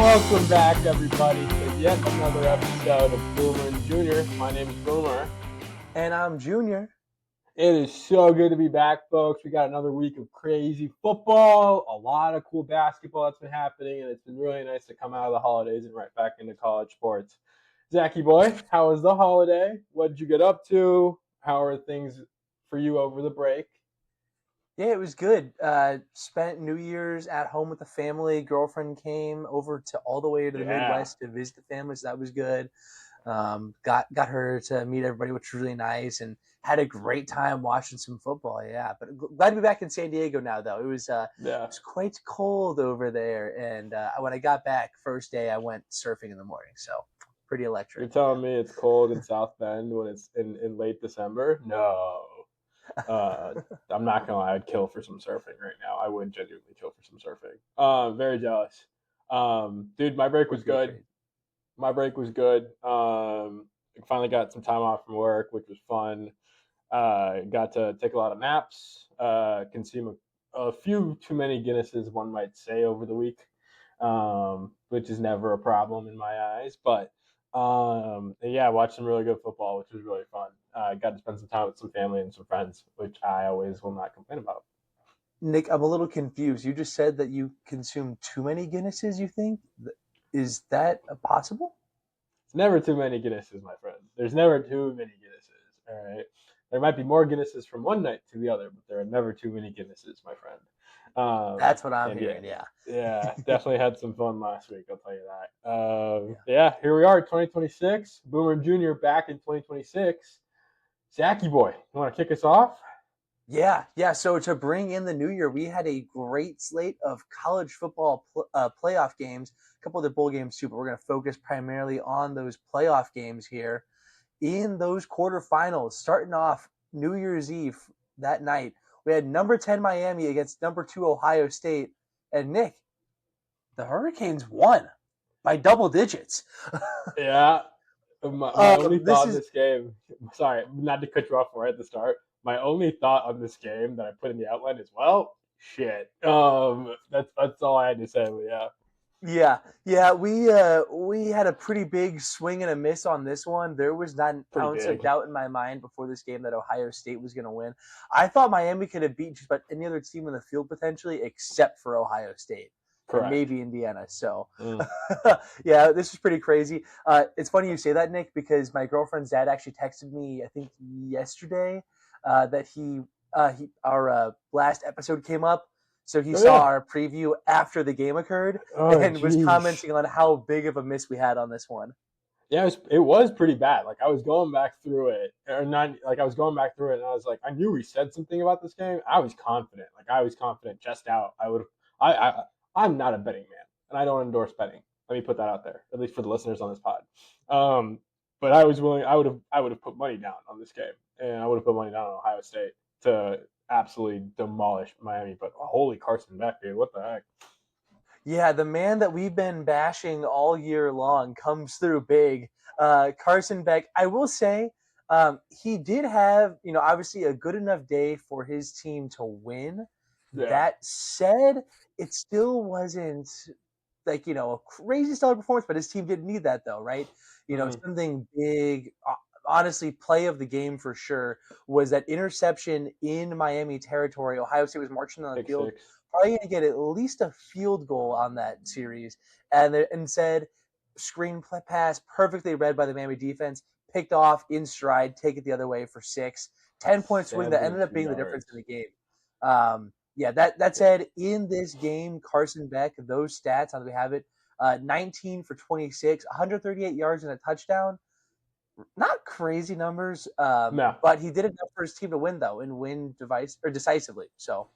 Welcome back, everybody, to yet another episode of Boomer and Junior. My name is Boomer. And I'm Junior. It is so good to be back, folks. We got another week of crazy football, a lot of cool basketball that's been happening, and it's been really nice to come out of the holidays and right back into college sports. Zachy boy, how was the holiday? What did you get up to? How are things for you over the break? Yeah, it was good. Spent New Year's at home with the family. Girlfriend came over to all the way to the Midwest to visit the family, so that was good. Got her to meet everybody, which was really nice, and had a great time watching some football. Yeah, but glad to be back in San Diego now, though. It was quite cold over there, and when I got back first day, I went surfing in the morning, so pretty electric. You're telling me it's cold in South Bend when it's in late December? No. I'm not gonna lie, I'd kill for some surfing right now. I would genuinely kill for some surfing. Very jealous. Dude, my break was good. I finally got some time off from work, which was fun. Got to take a lot of naps. Consume a few too many Guinnesses, one might say, over the week, which is never a problem in my eyes. But watched some really good football, which was really fun. Got to spend some time with some family and some friends, which I always will not complain about. Nick, I'm a little confused. You just said that you consume too many Guinnesses, you think? Is that possible? It's never too many Guinnesses, my friend. There's never too many Guinnesses, all right? There might be more Guinnesses from one night to the other, but there are never too many Guinnesses, my friend. That's what I'm hearing, yeah. Yeah, definitely had some fun last week, I'll tell you that. Here we are, 2026. Boomer and Junior back in 2026. Zachy boy, you want to kick us off? Yeah. So to bring in the new year, we had a great slate of college football playoff games, a couple of the bowl games too, but we're going to focus primarily on those playoff games here. In those quarterfinals, starting off New Year's Eve that night, we had number 10 Miami against number 2 Ohio State. And Nick, the Hurricanes won by double digits. Yeah. My only thought on this game, sorry, not to cut you off right at the start, my only thought on this game that I put in the outline is, well, shit. That's all I had to say, but yeah. Yeah. We had a pretty big swing and a miss on this one. There was not an ounce of doubt in my mind before this game that Ohio State was going to win. I thought Miami could have beat just about any other team in the field potentially, except for Ohio State. Correct. Maybe Indiana. So, yeah, this was pretty crazy. It's funny you say that, Nick, because my girlfriend's dad actually texted me, I think yesterday, that our last episode came up. So he saw our preview after the game occurred and was commenting on how big of a miss we had on this one. Yeah, it was pretty bad. Like I was going back through it, and I was like, I knew we said something about this game. I was confident. Just out. I'm not a betting man, and I don't endorse betting. Let me put that out there, at least for the listeners on this pod. But I was willing. I would have put money down on this game, and I would have put money down on Ohio State to absolutely demolish Miami. But holy Carson Beck, dude, what the heck? Yeah, the man that we've been bashing all year long comes through big. Carson Beck, I will say, he did have, obviously a good enough day for his team to win. Yeah. That said, it still wasn't like, a crazy stellar performance, but his team didn't need that though, right? Something big, honestly, play of the game for sure was that interception in Miami territory. Ohio State was marching on the field. Probably going to get at least a field goal on that series. And said, screen pass, perfectly read by the Miami defense, picked off in stride, take it the other way for 6. 10-point swing that ended up being the difference in the game. That said, in this game, Carson Beck, those stats, how do we have it? 19 for 26, 138 yards and a touchdown. Not crazy numbers, no. But he did enough for his team to win, though, and win decisively. So.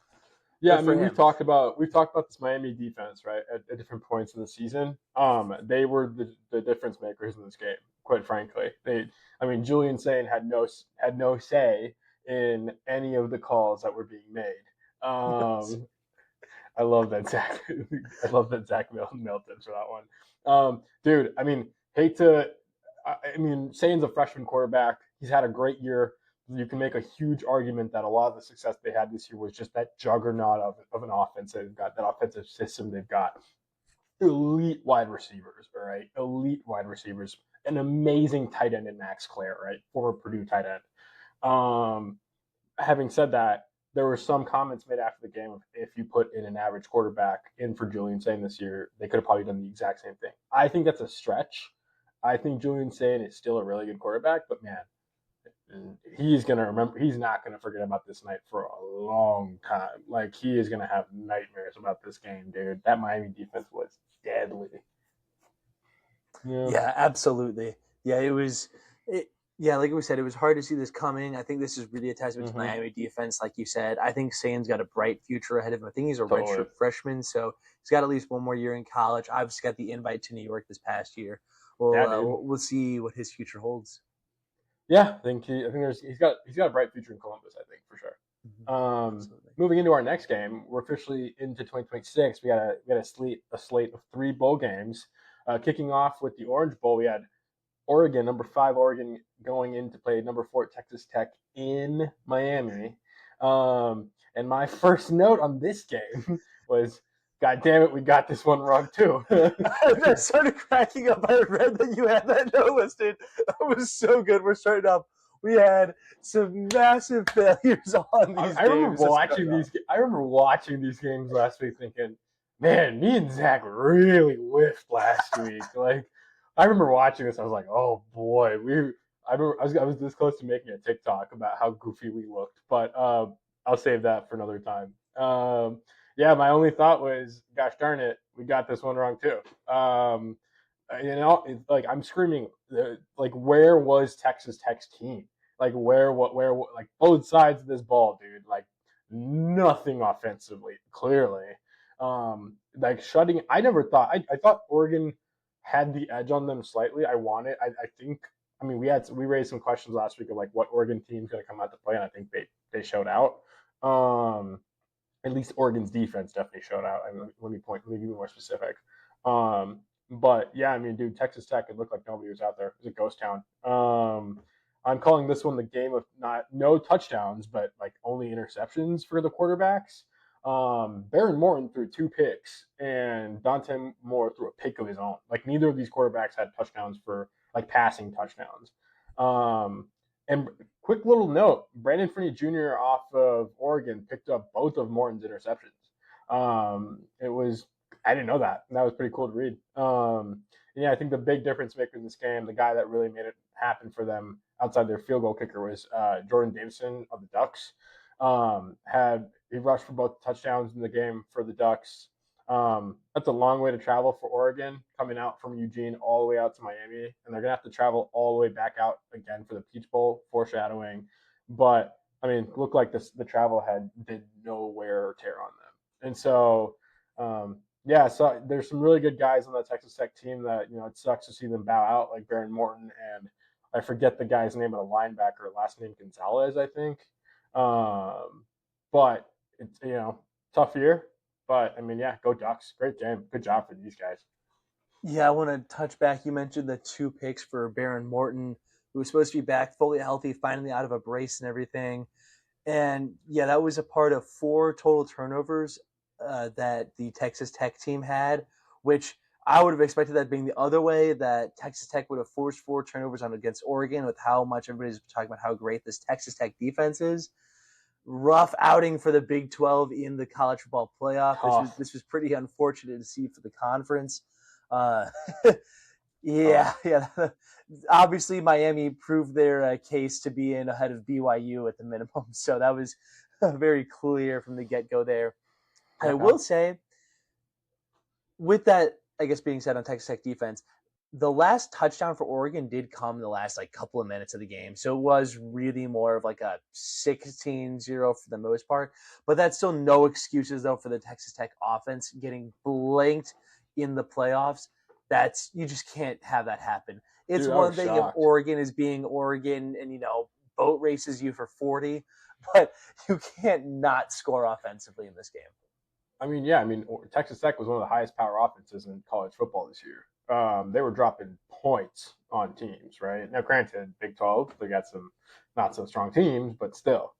Yeah, I mean, we've talked about this Miami defense, right, at different points in the season. They were the difference makers in this game, quite frankly. Julian Sain had no say in any of the calls that were being made. I love that Zach. Mailed tips for that one. Dude, Sain's a freshman quarterback. He's had a great year. You can make a huge argument that a lot of the success they had this year was just that juggernaut of an offense they've got, that offensive system they've got. elite wide receivers, all right? Elite wide receivers. An amazing tight end in Max Clare, right? Former Purdue tight end. Having said that, there were some comments made after the game of if you put in an average quarterback in for Julian Sain this year, they could have probably done the exact same thing. I think that's a stretch. I think Julian Sain is still a really good quarterback, but man, he's gonna remember. He's not gonna forget about this night for a long time. Like he is gonna have nightmares about this game, dude. That Miami defense was deadly. Yeah. Yeah, absolutely. Yeah, it was. Yeah, like we said, it was hard to see this coming. I think this is really a testament to Mm-hmm. Miami defense, like you said. I think Sain's got a bright future ahead of him. I think he's a Totally. redshirt freshman, so he's got at least one more year in college. Obviously, got the invite to New York this past year. Yeah, dude. We'll see what his future holds. Yeah, I think he's got a bright future in Columbus. I think for sure. Absolutely. Moving into our next game, we're officially into 2026. We got a slate of 3 bowl games. Kicking off with the Orange Bowl, we had Oregon, number 5 Oregon, going in to play number 4 Texas Tech in Miami. And my first note on this game was, God damn it, we got this one wrong too. I started cracking up. I read that you had that note listed. That was so good. We're starting off. We had some massive failures on these I remember games. watching these. I remember watching these games last week, thinking, "Man, me and Zach really whiffed last week." Like, I remember watching this. I was like, "Oh boy, we." I was this close to making a TikTok about how goofy we looked, but I'll save that for another time. Yeah, my only thought was, "Gosh darn it, we got this one wrong too." It's like I'm screaming, like, where was Texas Tech's team? Like where like both sides of this ball, dude. Like nothing offensively, clearly. Like shutting. I never thought. I thought Oregon had the edge on them slightly. I think. I mean, we raised some questions last week of like what Oregon team's going to come out to play, and I think they showed out. At least Oregon's defense definitely showed out. I mean, let me be more specific. But yeah, I mean, dude, Texas Tech, it looked like nobody was out there. It was a ghost town. I'm calling this one the game of not no touchdowns, but like only interceptions for the quarterbacks. Baron Morton threw 2 picks, and Dante Moore threw a pick of his own. Like neither of these quarterbacks had touchdowns for like passing touchdowns. And quick little note: Brandon Finney Jr. off of Oregon picked up both of Morton's interceptions. It was I didn't know that. And that was pretty cool to read. Yeah, I think the big difference maker in this game, the guy that really made it happen for them outside their field goal kicker was Jordan Davison of the Ducks. He rushed for both touchdowns in the game for the Ducks. That's a long way to travel for Oregon, coming out from Eugene all the way out to Miami, and they're gonna have to travel all the way back out again for the Peach Bowl, foreshadowing. But I mean, looked like the travel did no wear or tear on them, and so yeah, so there's some really good guys on that Texas Tech team that it sucks to see them bow out, like Baron Morton and I forget the guy's name of the linebacker, last name Gonzalez, I think. But it's tough year. But I mean, yeah, go Ducks. Great game. Good job for these guys. Yeah, I want to touch back. You mentioned the 2 picks for Baron Morton, who was supposed to be back fully healthy, finally out of a brace and everything. And yeah, that was a part of 4 total turnovers that the Texas Tech team had, which I would have expected that being the other way, that Texas Tech would have forced 4 turnovers on against Oregon with how much everybody's talking about how great this Texas Tech defense is. Rough outing for the Big 12 in the college football playoff. Tough. This was pretty unfortunate to see for the conference. Uh, Tough. yeah. Obviously, Miami proved their case to be in ahead of BYU at the minimum, so that was very clear from the get-go there. I Yeah. will say, with that, I guess being said on Texas Tech defense, the last touchdown for Oregon did come in the last like couple of minutes of the game. So it was really more of like a 16-0 for the most part. But that's still no excuses though for the Texas Tech offense getting blanked in the playoffs. You just can't have that happen. It's Dude, I one was thing if shocked. Oregon is being Oregon and boat races you for 40, but you can't not score offensively in this game. I mean, yeah, Texas Tech was one of the highest power offenses in college football this year. They were dropping points on teams, right? Now, granted, Big 12, they got some not so strong teams, but still.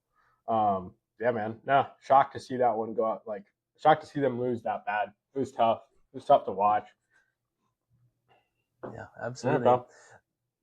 Yeah, man. No, shocked to see that one go out. Like, shocked to see them lose that bad. It was tough. was tough to watch. Yeah, absolutely. Yeah,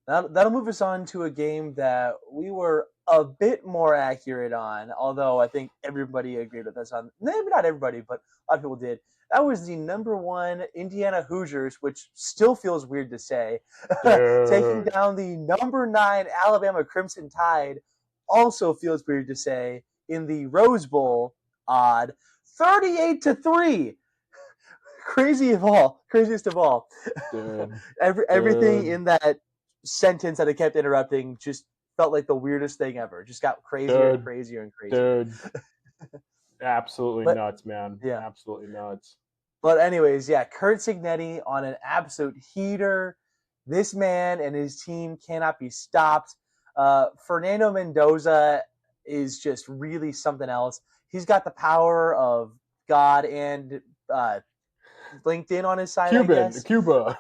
That'll move us on to a game that we were a bit more accurate on, although I think everybody agreed with us on. Maybe not everybody, but a lot of people did. That was the #1 Indiana Hoosiers, which still feels weird to say, taking dude. down the #9 Alabama Crimson Tide. Also feels weird to say in the Rose Bowl. Odd, 38-3. Craziest of all. Dude. Everything Dude. in that sentence that I kept interrupting just felt like the weirdest thing ever. Just got crazier and Dude. crazier and crazier. Dude. Absolutely But nuts, man. yeah. Absolutely nuts. But anyways, yeah, Kurt Cignetti on an absolute heater. This man and his team cannot be stopped. Fernando Mendoza is just really something else. He's got the power of God and LinkedIn on his side, I guess. Cuba.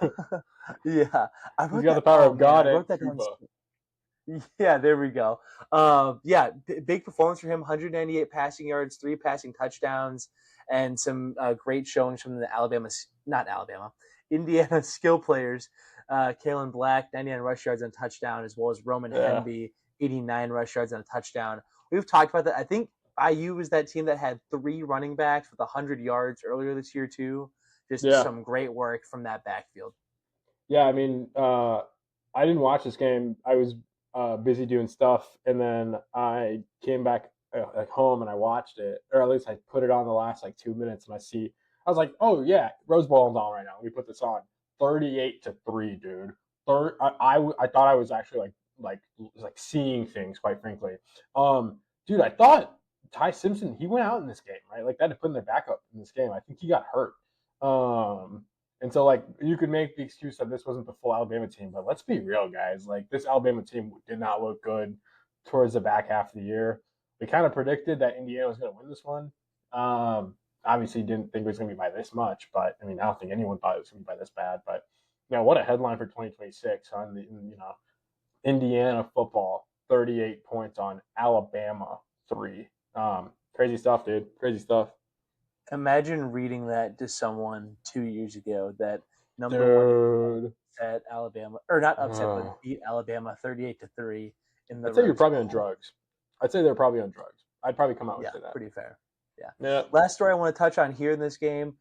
Yeah, He's got the power of God I and wrote that Cuba. down. Yeah, there we go. Yeah, big performance for him. 198 passing yards, 3 passing touchdowns, and some great showings from the Indiana skill players. Kalen Black, 99 rush yards and a touchdown, as well as Roman Hemby, 89 rush yards and a touchdown. We've talked about that. I think IU was that team that had 3 running backs with 100 yards earlier this year too. Just some great work from that backfield. Yeah, I mean, I didn't watch this game. I was busy doing stuff, and then I came back home and I watched it, or at least I put it on the last 2 minutes, and I was like, oh yeah, Rose Bowl is on right now. Let me put this on. 38-3, dude. I thought I was actually like seeing things, quite frankly. Dude, I thought Ty Simpson, he went out in this game, right? Like, they had to put in their backup in this game. I think he got hurt. And so, you could make the excuse that this wasn't the full Alabama team, but let's be real, guys. Like, this Alabama team did not look good towards the back half of the year. We kind of predicted that Indiana was going to win this one. Obviously, didn't think it was going to be by this much, but I mean, I don't think anyone thought it was going to be by this bad. But what a headline for 2026 on the Indiana football, 38 points on Alabama 3. Crazy stuff, dude. Crazy stuff. Imagine reading that to someone 2 years ago that #1 upset Alabama, or not upset, but beat Alabama 38-3 in the. I'd say you're probably on drugs. I'd say they're probably on drugs. I'd probably come out and say that. Pretty fair. Yeah. Last story I want to touch on here in this game.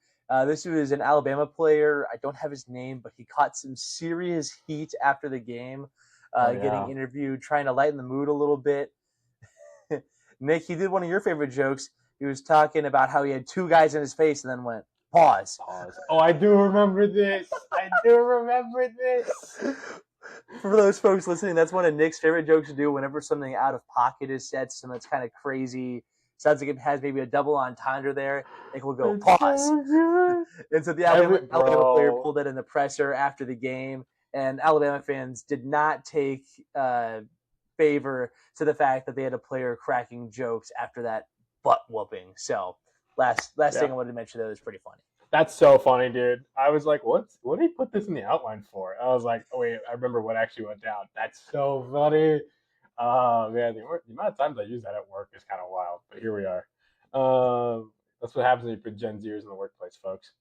This was an Alabama player. I don't have his name, but he caught some serious heat after the game, getting interviewed, trying to lighten the mood a little bit. Nick, he did one of your favorite jokes. He was talking about how he had 2 guys in his face and then went, pause. Oh, I do remember this. For those folks listening, that's one of Nick's favorite jokes to do whenever something out of pocket is said, something that's kind of crazy. Sounds like it has maybe a double entendre there. Nick will go, pause. So and so the Alabama player pulled that in the presser after the game, and Alabama fans did not take favor to the fact that they had a player cracking jokes after that butt whooping. So last thing I wanted to mention, that was pretty funny. That's so funny, dude. I was like, what did he put this in the outline for? I was like, oh wait, I remember what actually went down. That's so funny. Man, the amount of times I use that at work is kind of wild, but here we are. That's what happens when you put Gen Zers in the workplace, folks.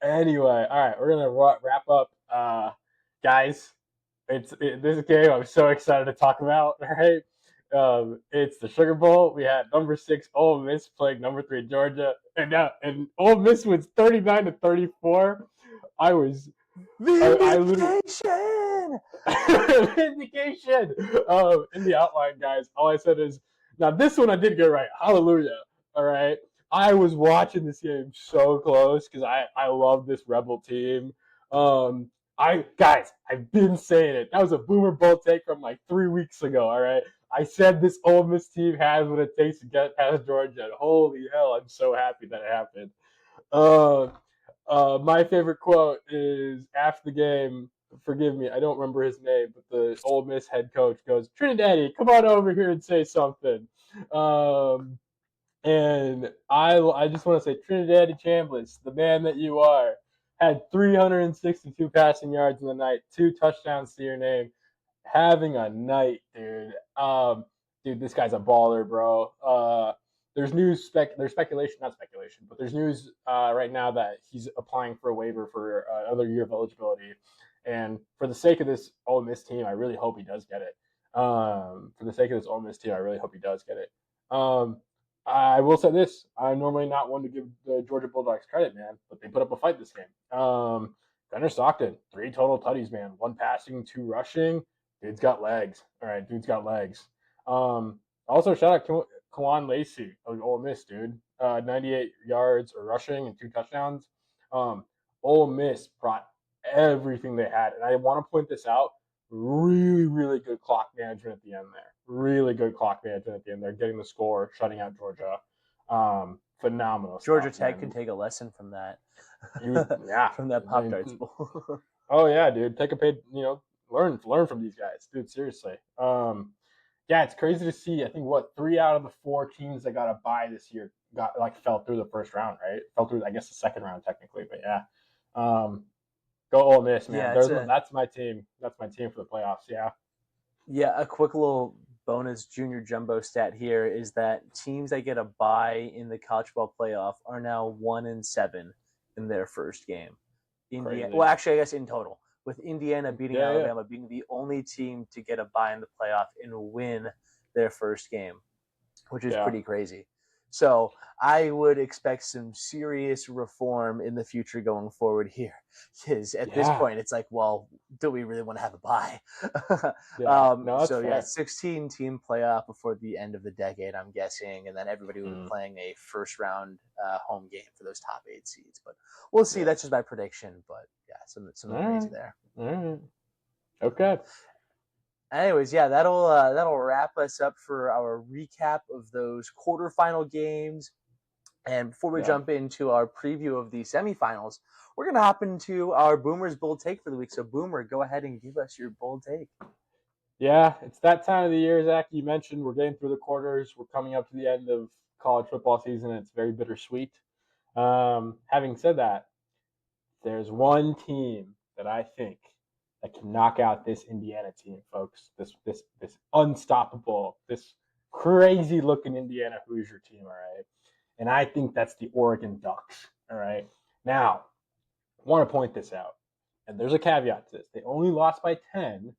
Anyway, all right, we're gonna wrap up, guys. This game I'm so excited to talk about. All right, it's the Sugar Bowl. We had #6 Ole Miss playing #3 Georgia, and Ole Miss was 39-34. I was Vindication. Vindication. In the outline, guys, all I said is, now this one I did get right. Hallelujah. All right. I was watching this game so close because I love this Rebel team. I've been saying it. That was a Boomer Bowl take from 3 weeks ago. All right. I said this Ole Miss team has what it takes to get past Georgia. And holy hell, I'm so happy that it happened. My favorite quote is after the game. Forgive me, I don't remember his name, but the Ole Miss head coach goes, "Trindidaddy, come on over here and say something." And I just want to say, Trindidaddy Chambliss, the man that you are, had 362 passing yards in the night, 2 touchdowns to your name. Having a night, dude. Dude, this guy's a baller, bro. there's news there's speculation, not speculation, but there's news right now that he's applying for a waiver for another year of eligibility. And for the sake of this Ole Miss team, I really hope he does get it. For the sake of this Ole Miss team, I really hope he does get it. I will say this: I'm normally not one to give the Georgia Bulldogs credit, man, but they put up a fight this game. Gunnar Stockton, 3 total tutties, man, 1 passing, 2 rushing. Dude's got legs. All right, dude's got legs. Also, shout out Kawan Lacey of Ole Miss, dude. 98 yards or rushing and 2 touchdowns. Ole Miss brought everything they had, and I want to point this out. Really, really good clock management at the end there. Really good clock management at the end there, getting the score, shutting out Georgia. Phenomenal. Georgia stuff, Tech can take a lesson from that. Yeah, from that Pop-Tarts Bowl. Oh yeah, dude. Take a page, learn from these guys, dude. Seriously. Yeah, it's crazy to see. I think 3 out of the 4 teams that got a bye this year fell through the first round, right? Fell through, I guess, the second round technically, but yeah. Go Ole Miss, man. Yeah, that's my team. That's my team for the playoffs. Yeah. Yeah, a quick little bonus junior jumbo stat here is that teams that get a bye in the college football playoff are now 1-7 in their first game. Indiana, well, actually, I guess in total, with Indiana beating Alabama, being the only team to get a bye in the playoff and win their first game, which is pretty crazy. So I would expect some serious reform in the future going forward here. Because at this point, it's like, well, do we really want to have a bye? 16-team playoff before the end of the decade, I'm guessing. And then everybody will be playing a first-round home game for those top 8 seeds. But we'll see. That's just my prediction. But, yeah, something crazy there. All right. Okay. Anyways, yeah, that'll wrap us up for our recap of those quarterfinal games. And before we jump into our preview of the semifinals, we're gonna hop into our Boomer's bold take for the week. So, Boomer, go ahead and give us your bold take. Yeah, it's that time of the year, Zach. You mentioned we're getting through the quarters. We're coming up to the end of college football season. It's very bittersweet. Having said that, there's one team that I think that can knock out this Indiana team, folks. This unstoppable, this crazy looking Indiana Hoosier team, all right? And I think that's the Oregon Ducks, all right? Now, I want to point this out, and there's a caveat to this. They only lost by 10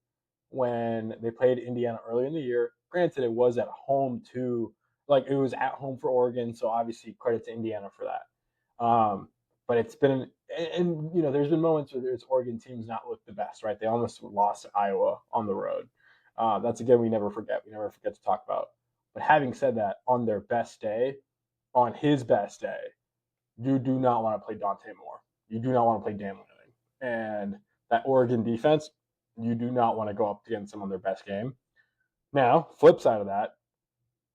when they played Indiana early in the year. Granted, it was at home too. It was at home for Oregon, so obviously credit to Indiana for that. But it's been, and there's been moments where there's Oregon teams not look the best, right? They almost lost to Iowa on the road. That's, again, we never forget. We never forget to talk about. But having said that, on their best day, on his best day, you do not want to play Dante Moore. You do not want to play Dan Lanning. And that Oregon defense, you do not want to go up against them on their best game. Now, flip side of that,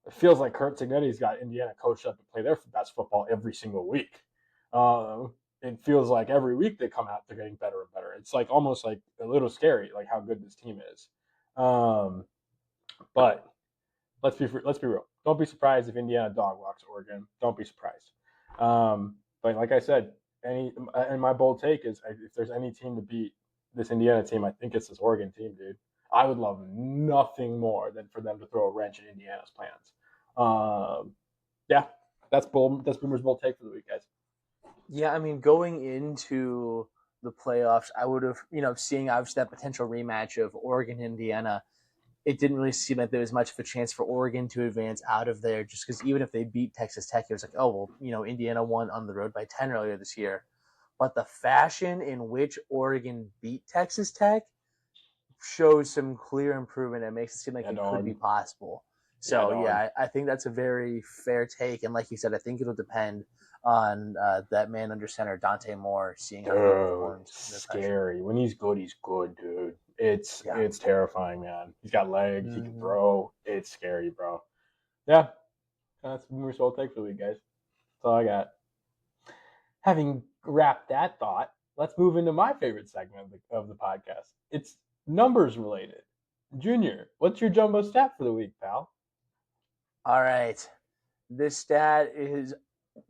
it feels like Kurt Cignetti's got Indiana coached up to play their best football every single week. It feels like every week they come out, they're getting better and better. It's almost like a little scary, like how good this team is. But let's be real. Don't be surprised if Indiana dog walks Oregon. Don't be surprised. But like I said, and my bold take is, if there's any team to beat this Indiana team, I think it's this Oregon team, dude. I would love nothing more than for them to throw a wrench in Indiana's plans. That's Boomer's bold take for the week, guys. Yeah, I mean, going into the playoffs, I would have, seeing obviously that potential rematch of Oregon Indiana, it didn't really seem like there was much of a chance for Oregon to advance out of there, just because even if they beat Texas Tech, it was like, oh, well, Indiana won on the road by 10 earlier this year. But the fashion in which Oregon beat Texas Tech shows some clear improvement and makes it seem like it could be possible. So, I think that's a very fair take. And like you said, I think it'll depend on that man under center, Dante Moore, seeing how he performs. Scary. When he's good, dude. It's terrifying, man. He's got legs. He can throw. It's scary, bro. Yeah. That's Boomer's whole take for the week, guys. That's all I got. Having wrapped that thought, let's move into my favorite segment of the podcast. It's numbers related. Junior, what's your jumbo stat for the week, pal? All right. This stat is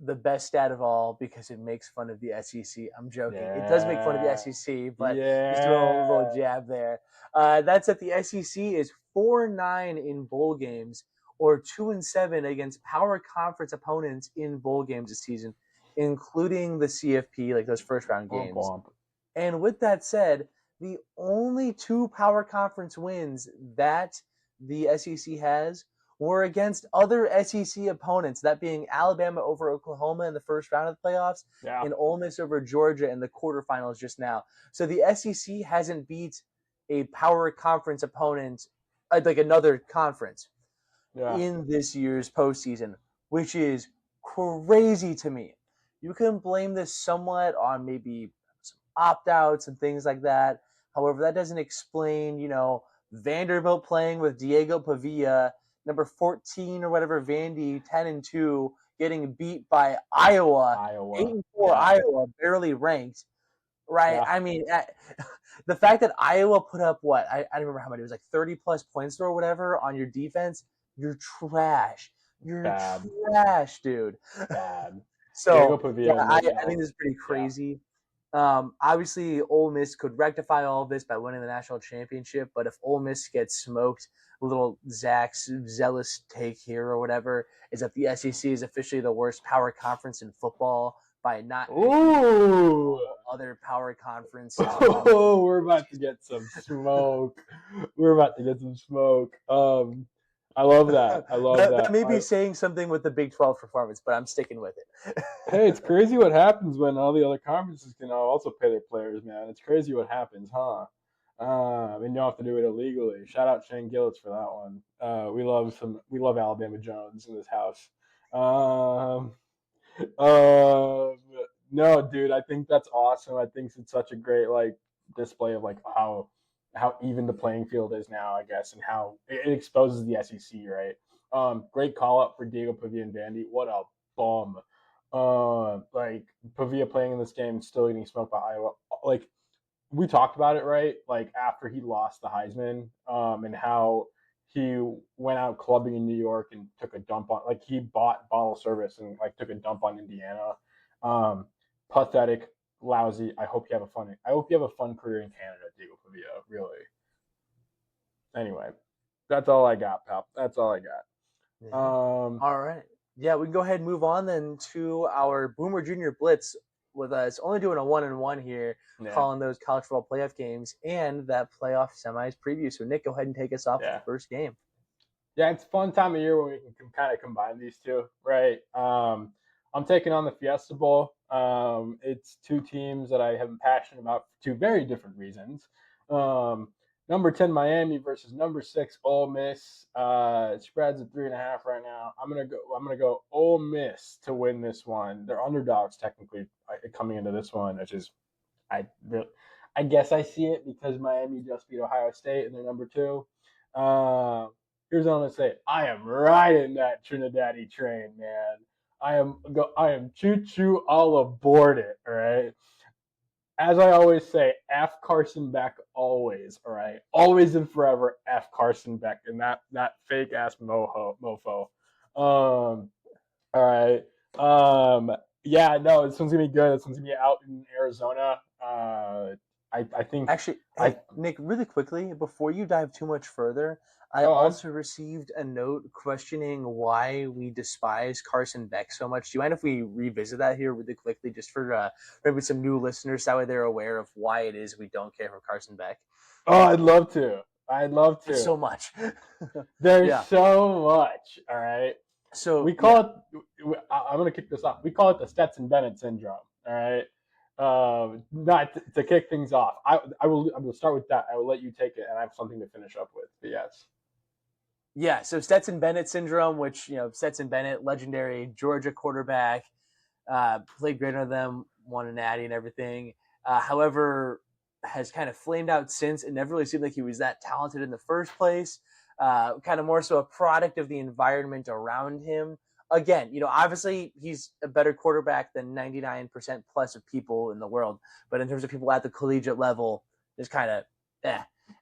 the best stat of all because it makes fun of the SEC. I'm joking. Yeah. It does make fun of the SEC, but just a little jab there. That's that the SEC is 4-9 in bowl games or 2-7 against power conference opponents in bowl games this season, including the CFP, like those first round Womp games. womp. And with that said, the only 2 power conference wins that the SEC has were against other SEC opponents, that being Alabama over Oklahoma in the first round of the playoffs Yeah. and Ole Miss over Georgia in the quarterfinals just now. So the SEC hasn't beat a power conference opponent, like another conference, in this year's postseason, which is crazy to me. You can blame this somewhat on maybe some opt-outs and things like that. However, that doesn't explain, Vanderbilt playing with Diego Pavia, number 14 or whatever, Vandy, 10-2, getting beat by Iowa, 8-4 Iowa, barely ranked. Right. Yeah. I mean, the fact that Iowa put up I don't remember how many, it was like 30 plus points or whatever on your defense. You're trash. You're Bad. trash, dude. Bad. So Diego Pavia, I think this is pretty crazy. Obviously, Ole Miss could rectify all of this by winning the national championship, but if Ole Miss gets smoked, little Zach's zealous take here or whatever is that the SEC is officially the worst power conference in football by not other power conferences. Oh, we're about to get some smoke. I love that. That may be saying something with the Big 12 performance, but I'm sticking with it. Hey, it's crazy what happens when all the other conferences can also pay their players, man. It's crazy what happens, huh? And you don't have to do it illegally. Shout out Shane Gillis for that one. We love Alabama Jones in this house. No, dude, I think that's awesome. I think it's such a great display of how even the playing field is now, I guess, and how it exposes the SEC, right? Great call up for Diego Pavia and Vandy. What a bum. Pavia playing in this game, still getting smoked by Iowa. Like, we talked about it, right? Like, after he lost the Heisman, and how he went out clubbing in New York and took a dump on, he bought bottle service and took a dump on Indiana. Pathetic, lousy. I hope you have a fun career in Canada, Diego Pavia. Really. Anyway, that's all I got, pal. That's all I got. Yeah. All right. Yeah, we can go ahead and move on then to our Boomer Junior Blitz with us only doing a 1-1 here, calling those college football playoff games and that playoff semis preview. So, Nick, go ahead and take us off with the first game. Yeah, it's a fun time of year when we can kind of combine these two, right? I'm taking on the Fiesta Bowl. It's 2 teams that I have been passionate about for 2 very different reasons. Number 10 Miami versus number 6 Ole Miss. It spreads at 3.5 right now. I'm gonna go Ole Miss to win this one. They're underdogs technically coming into this one, which is I guess I see it because Miami just beat Ohio State and they're number 2. Here's what I'm gonna say. I am riding that Trindidaddy train, man. I am choo-choo all aboard it, all right? As I always say, F Carson Beck always, all right? Always and forever, F Carson Beck and that fake-ass mofo. All right. Yeah, no, this one's going to be good. This one's going to be out in Arizona. I think... Actually, Nick, really quickly, before you dive too much further, I also received a note questioning why we despise Carson Beck so much. Do you mind if we revisit that here really quickly, just for maybe some new listeners, that way they're aware of why it is we don't care for Carson Beck? Oh, I'd love to. So much. There's so much, all right? So we call it, I'm going to kick this off. We call it the Stetson Bennett syndrome, all right? Not to kick things off. I will start with that. I will let you take it, and I have something to finish up with. But yes. Yeah, so Stetson Bennett syndrome, which, Stetson Bennett, legendary Georgia quarterback, played greater than them, won a Natty and everything. However, has kind of flamed out since. It never really seemed like he was that talented in the first place. Kind of more so a product of the environment around him. Again, obviously he's a better quarterback than 99% plus of people in the world. But in terms of people at the collegiate level, it's kind of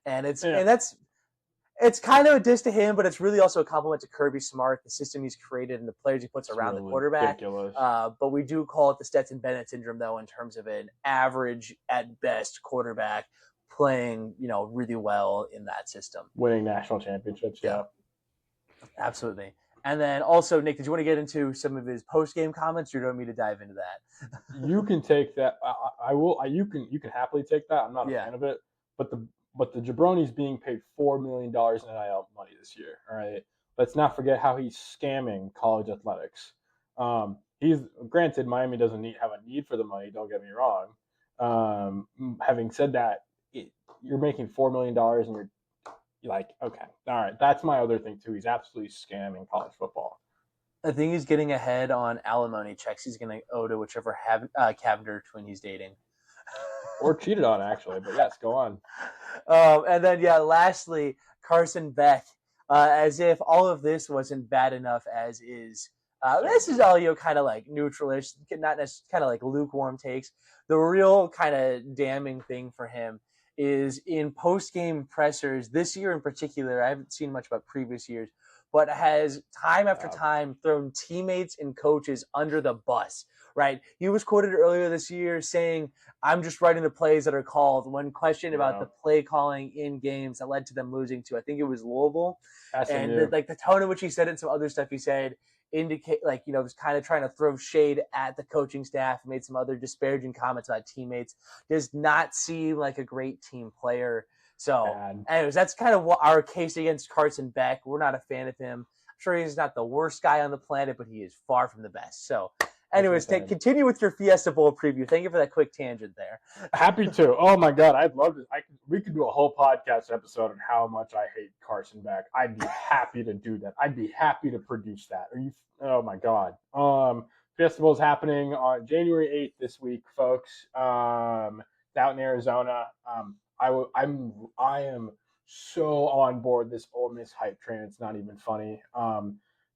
and it's kind of a diss to him, but it's really also a compliment to Kirby Smart, the system he's created and the players he puts around the quarterback. Ridiculous. But we do call it the Stetson Bennett syndrome, though, in terms of an average at best quarterback playing, really well in that system. Winning national championships, yeah. Absolutely. And then also, Nick, did you want to get into some of his post-game comments, or do you want me to dive into that? You can take that. I will. You can happily take that. I'm not a Yeah. fan of it, but the Jabroni's being paid $4 million in NIL money this year. All right, let's not forget how he's scamming college athletics. He's granted Miami doesn't have a need for the money. Don't get me wrong. Having said that, you're making $4 million and you're like, okay, all right. That's my other thing too. He's absolutely scamming college football. I think he's getting ahead on alimony checks he's going to owe to whichever Cavender twin he's dating. Or cheated on, actually. But yes, go on. And then, lastly, Carson Beck, as if all of this wasn't bad enough as is. This is all, kind of like neutralish, not necessarily kind of like lukewarm takes. The real kind of damning thing for him is in post-game pressers this year in particular. I haven't seen much about previous years, but has time after time thrown teammates and coaches under the bus. Right? He was quoted earlier this year saying, "I'm just writing the plays that are called." When questioned about the play calling in games that led to them losing to, I think it was Louisville, and the tone in which he said it and some other stuff he said indicate was kind of trying to throw shade at the coaching staff, made some other disparaging comments about teammates. Does not seem like a great team player. So, anyways, that's kind of what our case against Carson Beck. We're not a fan of him. I'm sure he's not the worst guy on the planet, but he is far from the best. So, anyways, continue with your Fiesta Bowl preview. Thank you for that quick tangent there. Happy to. Oh my God, I'd love it. We could do a whole podcast episode on how much I hate Carson Beck. I'd be happy to do that. I'd be happy to produce that. Oh my God. Fiesta Bowl is happening on January 8th this week, folks. Out in Arizona. I am so on board this Ole Miss hype train. It's not even funny.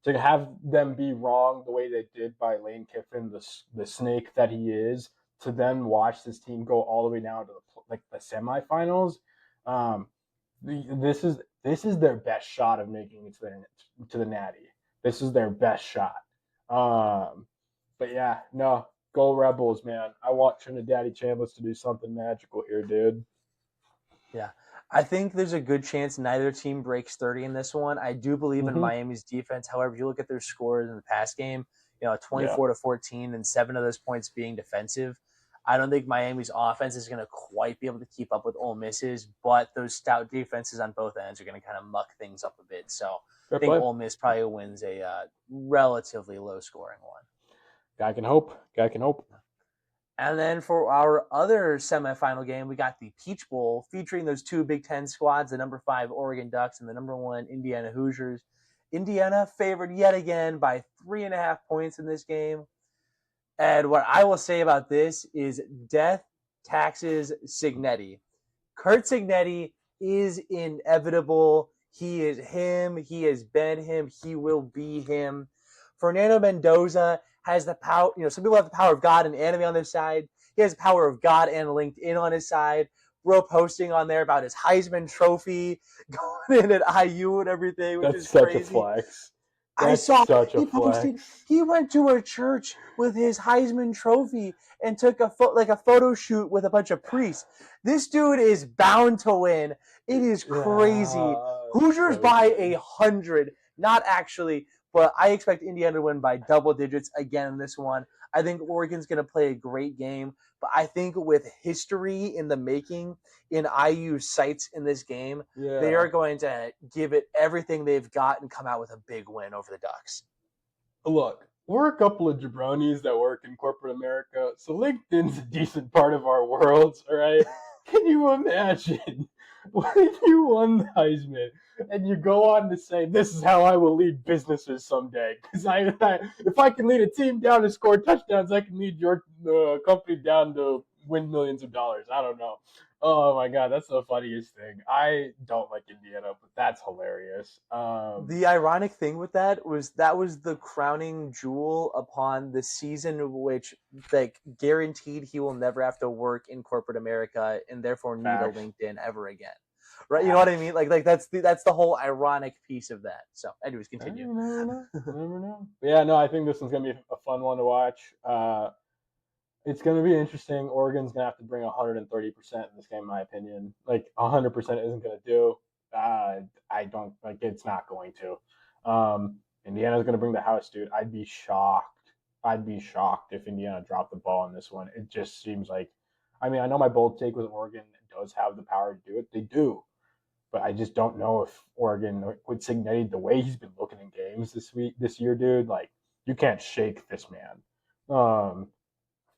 To have them be wrong the way they did by Lane Kiffin, the snake that he is, to then watch this team go all the way down to the semifinals. This is their best shot of making it to the Natty. This is their best shot. But yeah, no, go Rebels, man. I want Trindidaddy Chambliss to do something magical here, dude. Yeah. I think there's a good chance neither team breaks 30 in this one. I do believe in Miami's defense. However, if you look at their scores in the past game, 24-14 and 7 of those points being defensive. I don't think Miami's offense is going to quite be able to keep up with Ole Miss's, but those stout defenses on both ends are going to kind of muck things up a bit. So I think Ole Miss probably wins a relatively low-scoring one. Guy can hope. And then for our other semifinal game, we got the Peach Bowl featuring those two Big Ten squads, the number 5 Oregon Ducks and the number 1 Indiana Hoosiers. Indiana favored yet again by 3.5 points in this game. And what I will say about this is death taxes Cignetti. Kurt Cignetti is inevitable. He is him. He has been him. He will be him. Fernando Mendoza has the power. Some people have the power of God and anime on their side. He has the power of God and LinkedIn on his side. Bro posting on there about his Heisman Trophy going in at IU and everything, which is crazy. That's such a flex. I saw he posted. He went to a church with his Heisman Trophy and took a photo shoot with a bunch of priests. This dude is bound to win. It is crazy. Hoosiers by 100. Not actually, but I expect Indiana to win by double digits again in this one. I think Oregon's going to play a great game, but I think with history in the making in IU's sights in this game, they are going to give it everything they've got and come out with a big win over the Ducks. Look, we're a couple of jabronis that work in corporate America, so LinkedIn's a decent part of our world, all right? Can you imagine what if you won the Heisman and you go on to say, this is how I will lead businesses someday? Because if I can lead a team down to score touchdowns, I can lead your company down to win millions of dollars. I don't know. Oh, my God, that's the funniest thing. I don't like Indiana, but that's hilarious. The ironic thing with that was the crowning jewel upon the season which guaranteed he will never have to work in corporate America and therefore need a LinkedIn ever again. Right? You know what I mean? Like that's the whole ironic piece of that. So anyways, continue. You never know. Yeah, no, I think this one's going to be a fun one to watch. It's going to be interesting. Oregon's going to have to bring 130% in this game, in my opinion. 100% isn't going to do. I don't it's not going to. Indiana's going to bring the house, dude. I'd be shocked. I'd be shocked if Indiana dropped the ball in this one. It just seems like, I mean, I know my bold take with Oregon does have the power to do it. They do. But I just don't know if Oregon would Signetti the way he's been looking in games this year, dude. Like, you can't shake this man.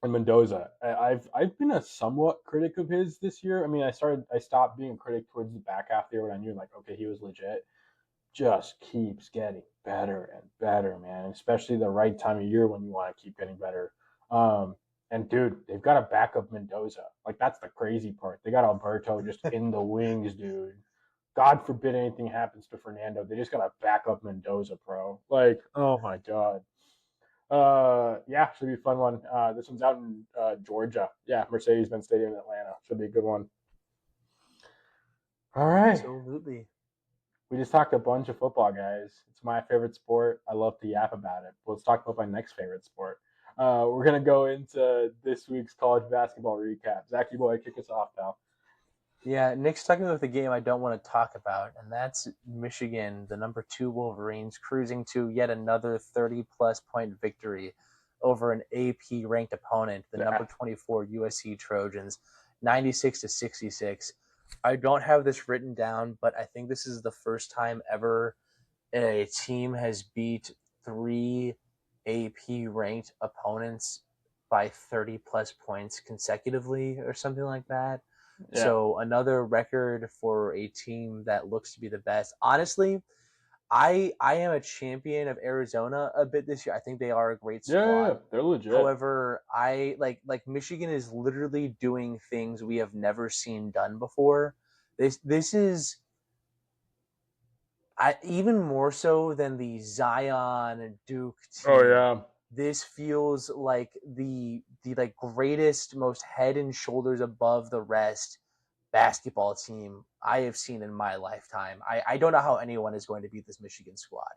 And Mendoza, I've been a somewhat critic of his this year. I mean, I stopped being a critic towards the back half there when I knew, like, okay, he was legit. Just keeps getting better and better, man. Especially the right time of year when you want to keep getting better. And dude, they've got a backup Mendoza. Like, that's the crazy part. They got Alberto just in the wings, dude. God forbid anything happens to Fernando. They just got a backup Mendoza, bro. Like, oh my god. Yeah, should be a fun one. This one's out in Georgia. Yeah, Mercedes-Benz Stadium in Atlanta. Should be a good one. All right. Absolutely. We just talked a bunch of football, guys. It's my favorite sport. I love to yap about it. But let's talk about my next favorite sport. We're gonna go into this week's college basketball recap. Zach, you boy, kick us off, pal. Yeah, Nick's talking about the game I don't want to talk about, and that's Michigan, the number 2 Wolverines, cruising to yet another 30-plus point victory over an AP ranked opponent, the number 24 USC Trojans, 96-66. I don't have this written down, but I think this is the first time ever a team has beat 3 AP ranked opponents by 30-plus points consecutively or something like that. Yeah. So another record for a team that looks to be the best. Honestly, I am a champion of Arizona a bit this year. I think they are a great squad. Yeah, they're legit. However, I like Michigan is literally doing things we have never seen done before. This is even more so than the Zion and Duke team. Oh yeah. This feels like the like greatest, most head and shoulders above the rest basketball team I have seen in my lifetime. I don't know how anyone is going to beat this Michigan squad.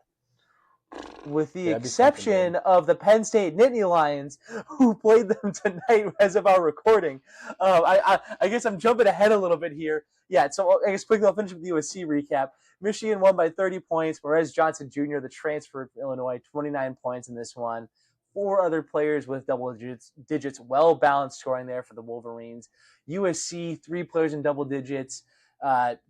With the exception of the Penn State Nittany Lions, who played them tonight as of our recording. I guess I'm jumping ahead a little bit here. Yeah, so I guess quickly I'll finish with the USC recap. Michigan won by 30 points. Perez Johnson Jr., the transfer from Illinois, 29 points in this one. 4 other players with double digits, well-balanced scoring there for the Wolverines. USC, 3 players in double digits,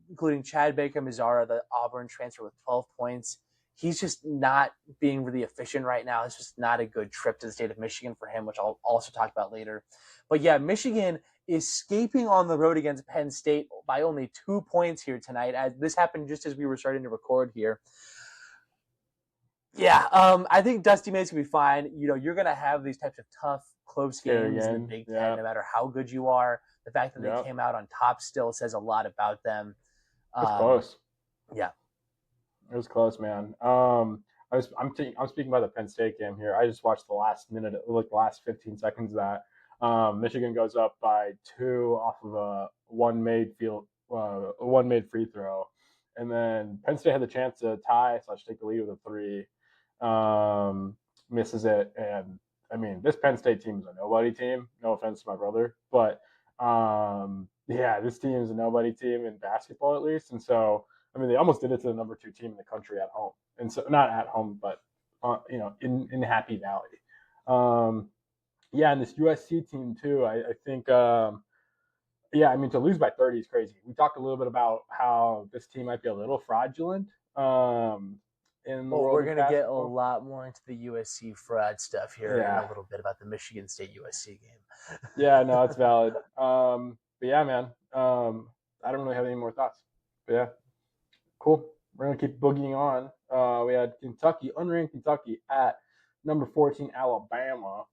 including Chad Baker-Mazara, the Auburn transfer with 12 points. He's just not being really efficient right now. It's just not a good trip to the state of Michigan for him, which I'll also talk about later. But yeah, Michigan escaping on the road against Penn State by only 2 points here tonight. As this happened just as we were starting to record here. Yeah, I think Dusty May's going to be fine. You know, you're going to have these types of tough, close games in the Big Ten, no matter how good you are. The fact that they came out on top still says a lot about them. It's close. Yeah. It was close, man. I'm speaking about the Penn State game here. I just watched the last minute, like the last 15 seconds of that. Michigan goes up by 2 off of a one made free throw, and then Penn State had the chance to tie / take the lead with a 3. Misses it, and I mean, this Penn State team is a nobody team. No offense to my brother, but yeah, this team is a nobody team in basketball at least, and so. I mean, they almost did it to the number 2 team in the country at home, and so not at home, but in Happy Valley. Yeah, and this USC team too. I think, yeah, I mean, to lose by 30 is crazy. We talked a little bit about how this team might be a little fraudulent. In the world we're going to get a lot more into the USC fraud stuff here in a little bit about the Michigan State USC game. Yeah, no, it's valid. But yeah, man, I don't really have any more thoughts. But yeah. Cool. We're going to keep boogieing on. We had Kentucky, unranked Kentucky at number 14, Alabama.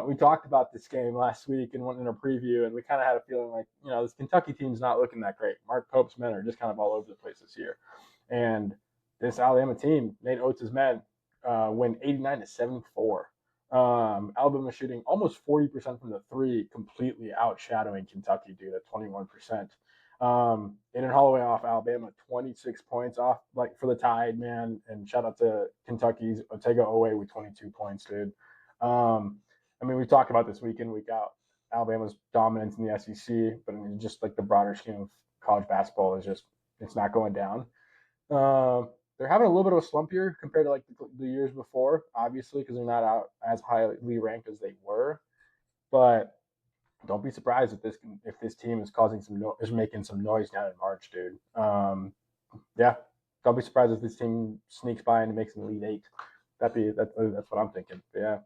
We talked about this game last week and went in a preview, and we kind of had a feeling like, this Kentucky team's not looking that great. Mark Pope's men are just kind of all over the place this year. And this Alabama team, Nate Oates' men, win 89-74. Alabama shooting almost 40% from the 3, completely outshadowing Kentucky, dude, at 21%. Aiden Holloway off Alabama, 26 points off, like for the Tide, man. And shout out to Kentucky's Otega Owe with 22 points, dude. I mean, we talked about this week in, week out. Alabama's dominance in the SEC, but I mean, just like the broader scheme of college basketball is just, it's not going down. they're having a little bit of a slump year compared to like the years before, obviously, because they're not out as highly ranked as they were. But don't be surprised if this team is is making some noise now in March, dude. Yeah, don't be surprised if this team sneaks by and makes an Elite Eight. That's what I'm thinking. But yeah,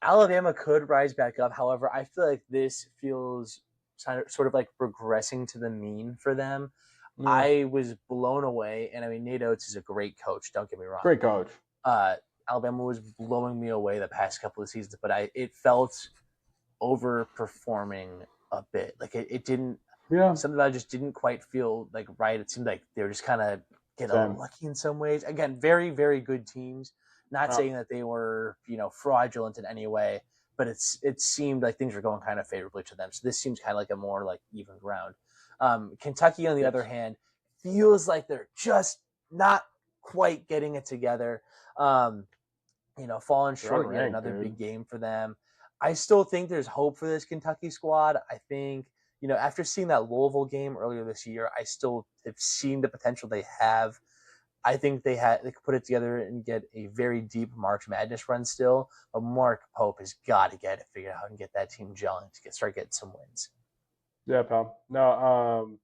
Alabama could rise back up. However, I feel like this feels sort of like regressing to the mean for them. yeah. I was blown away, and I mean, Nate Oates is a great coach. Don't get me wrong. Great coach. Alabama was blowing me away the past couple of seasons, but it felt overperforming a bit. Like it didn't. Yeah. Something that just didn't quite feel like right. It seemed like they were just kind of getting lucky in some ways. Again, very, very good teams. Not saying that they were, fraudulent in any way, but it seemed like things were going kind of favorably to them. So this seems kind of like a more like even ground. Kentucky, on the other hand, feels like they're just not quite getting it together. Falling short yet another big game for them. I still think there's hope for this Kentucky squad. I think, after seeing that Louisville game earlier this year, I still have seen the potential they have. I think they could put it together and get a very deep March Madness run still. But Mark Pope has got to get it figured out and get that team gelling to start getting some wins. Yeah, pal. No,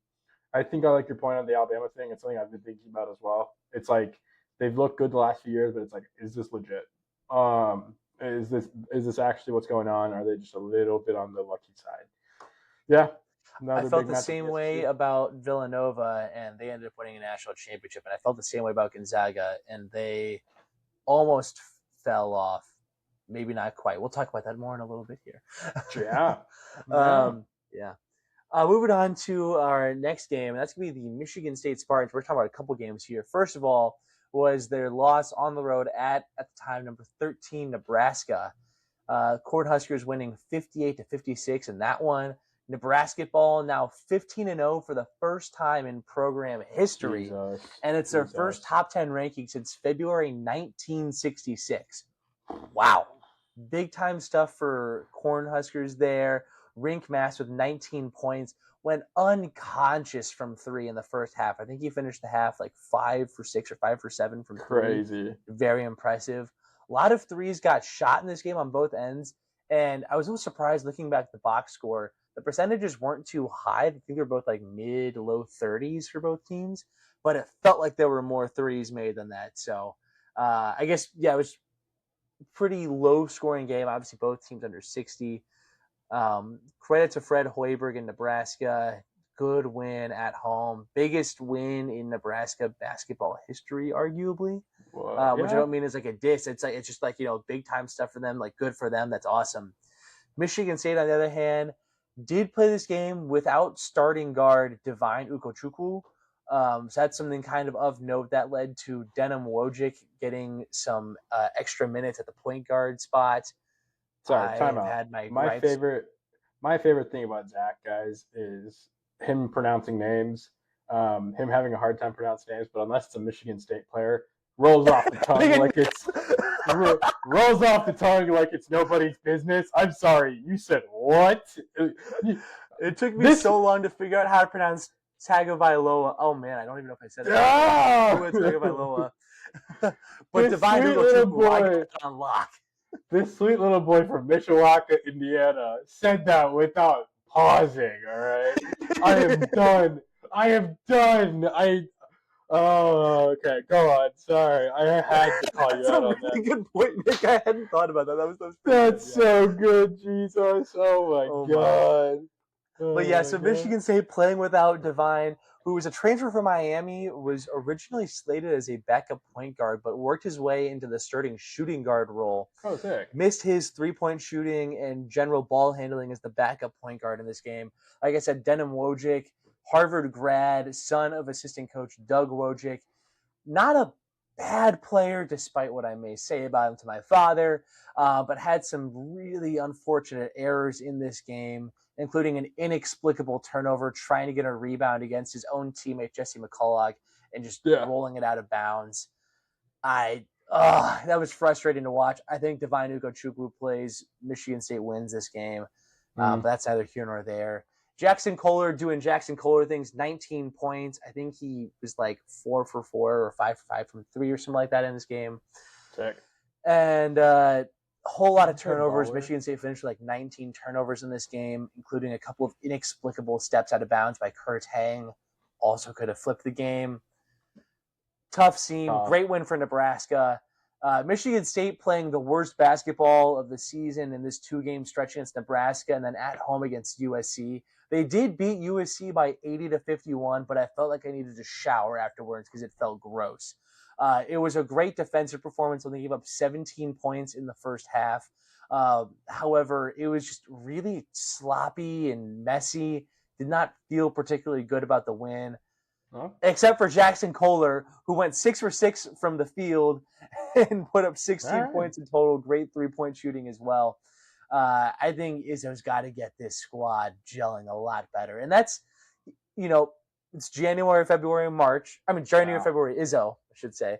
I think I like your point on the Alabama thing. It's something I've been thinking about as well. It's like they've looked good the last few years, but it's like, is this legit? Is this actually what's going on? Are they just a little bit on the lucky side? Yeah. I felt the same way about Villanova, and they ended up winning a national championship. And I felt the same way about Gonzaga, and they almost fell off. Maybe not quite. We'll talk about that more in a little bit here. Yeah. Yeah. Moving on to our next game, and that's going to be the Michigan State Spartans. We're talking about a couple games here. First of all, was their loss on the road at the time, number 13, Nebraska. Cornhuskers winning 58-56 in that one. Nebraska ball now 15-0 for the first time in program history. And it's their first top 10 ranking since February 1966. Wow. Big time stuff for Cornhuskers there. Rink Mass with 19 points. Went unconscious from 3 in the first half. I think he finished the half like 5 for 6 or 5 for 7 from 3. Crazy. Very impressive. A lot of threes got shot in this game on both ends. And I was a little surprised looking back at the box score. The percentages weren't too high. I think they were both like mid, low 30s for both teams. But it felt like there were more threes made than that. So I guess, it was a pretty low-scoring game. Obviously, both teams under 60. Credit to Fred Hoiberg in Nebraska. Good win at home. Biggest win in Nebraska basketball history, arguably. Which I don't mean as like a diss. It's just like, big time stuff for them. Like, good for them. That's awesome. Michigan State, on the other hand, did play this game without starting guard Divine Ugochukwu. So that's something kind of note that led to Denim Wojcik getting some extra minutes at the point guard spot. Sorry, time out. My favorite thing about Zach, guys, is him pronouncing names, him having a hard time pronouncing names, but unless it's a Michigan State player, rolls off the tongue like it's nobody's business. I'm sorry, you said what? It took me so long to figure out how to pronounce Tagovailoa. Oh man, I don't even know if I said it. Tagovailoa. But Divine Ugochukwu, I got it on lock. This sweet little boy from Mishawaka, Indiana, said that without pausing. All right, I am done. Oh, okay. Go on. Sorry, I had to call you out on that. That's a really good point, Nick. I hadn't thought about that. That's so good, Jesus. Oh my God. But yeah, so Michigan State playing without Divine, who was a transfer from Miami, was originally slated as a backup point guard, but worked his way into the starting shooting guard role. Oh, sick. Missed his three-point shooting and general ball handling as the backup point guard in this game. Like I said, Denim Wojcik, Harvard grad, son of assistant coach Doug Wojcik. Not a bad player, despite what I may say about him to my father, but had some really unfortunate errors in this game, including an inexplicable turnover, trying to get a rebound against his own teammate, Jesse McCulloch, and just rolling it out of bounds. That was frustrating to watch. I think Divine Ugochukwu plays. Michigan State wins this game, but that's neither here nor there. Jackson Kohler doing Jackson Kohler things, 19 points. I think he was like 4 for 4 or 5 for 5 from 3 or something like that in this game. Sick. And a whole lot of Good turnovers. baller. Michigan State finished with like 19 turnovers in this game, including a couple of inexplicable steps out of bounds by Kurt Hang. Also could have flipped the game. Tough scene. Great win for Nebraska. Michigan State playing the worst basketball of the season in this 2-game stretch against Nebraska and then at home against USC. They did beat USC by 80-51, but I felt like I needed to shower afterwards because it felt gross. It was a great defensive performance. They gave up 17 points in the first half. However, it was just really sloppy and messy. Did not feel particularly good about the win. Except for Jackson Kohler, who went 6 for 6 from the field and put up 16 points in total. Great 3-point shooting as well. I think Izzo's got to get this squad gelling a lot better. And that's, it's January, February, March. I mean, January, February, Izzo, I should say.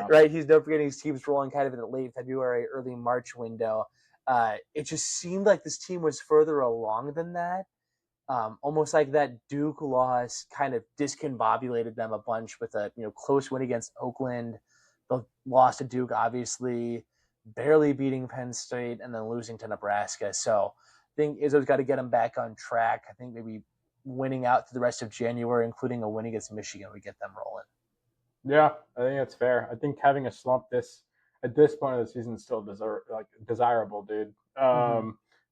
Right? He's known for getting his teams rolling kind of in the late February, early March window. It just seemed like this team was further along than that. Almost like that Duke loss kind of discombobulated them a bunch with a close win against Oakland, the loss to Duke, obviously, barely beating Penn State, and then losing to Nebraska. So I think Izzo's got to get them back on track. I think maybe winning out through the rest of January, including a win against Michigan, would get them rolling. Yeah, I think that's fair. I think having a slump at this point of the season is still desirable, dude.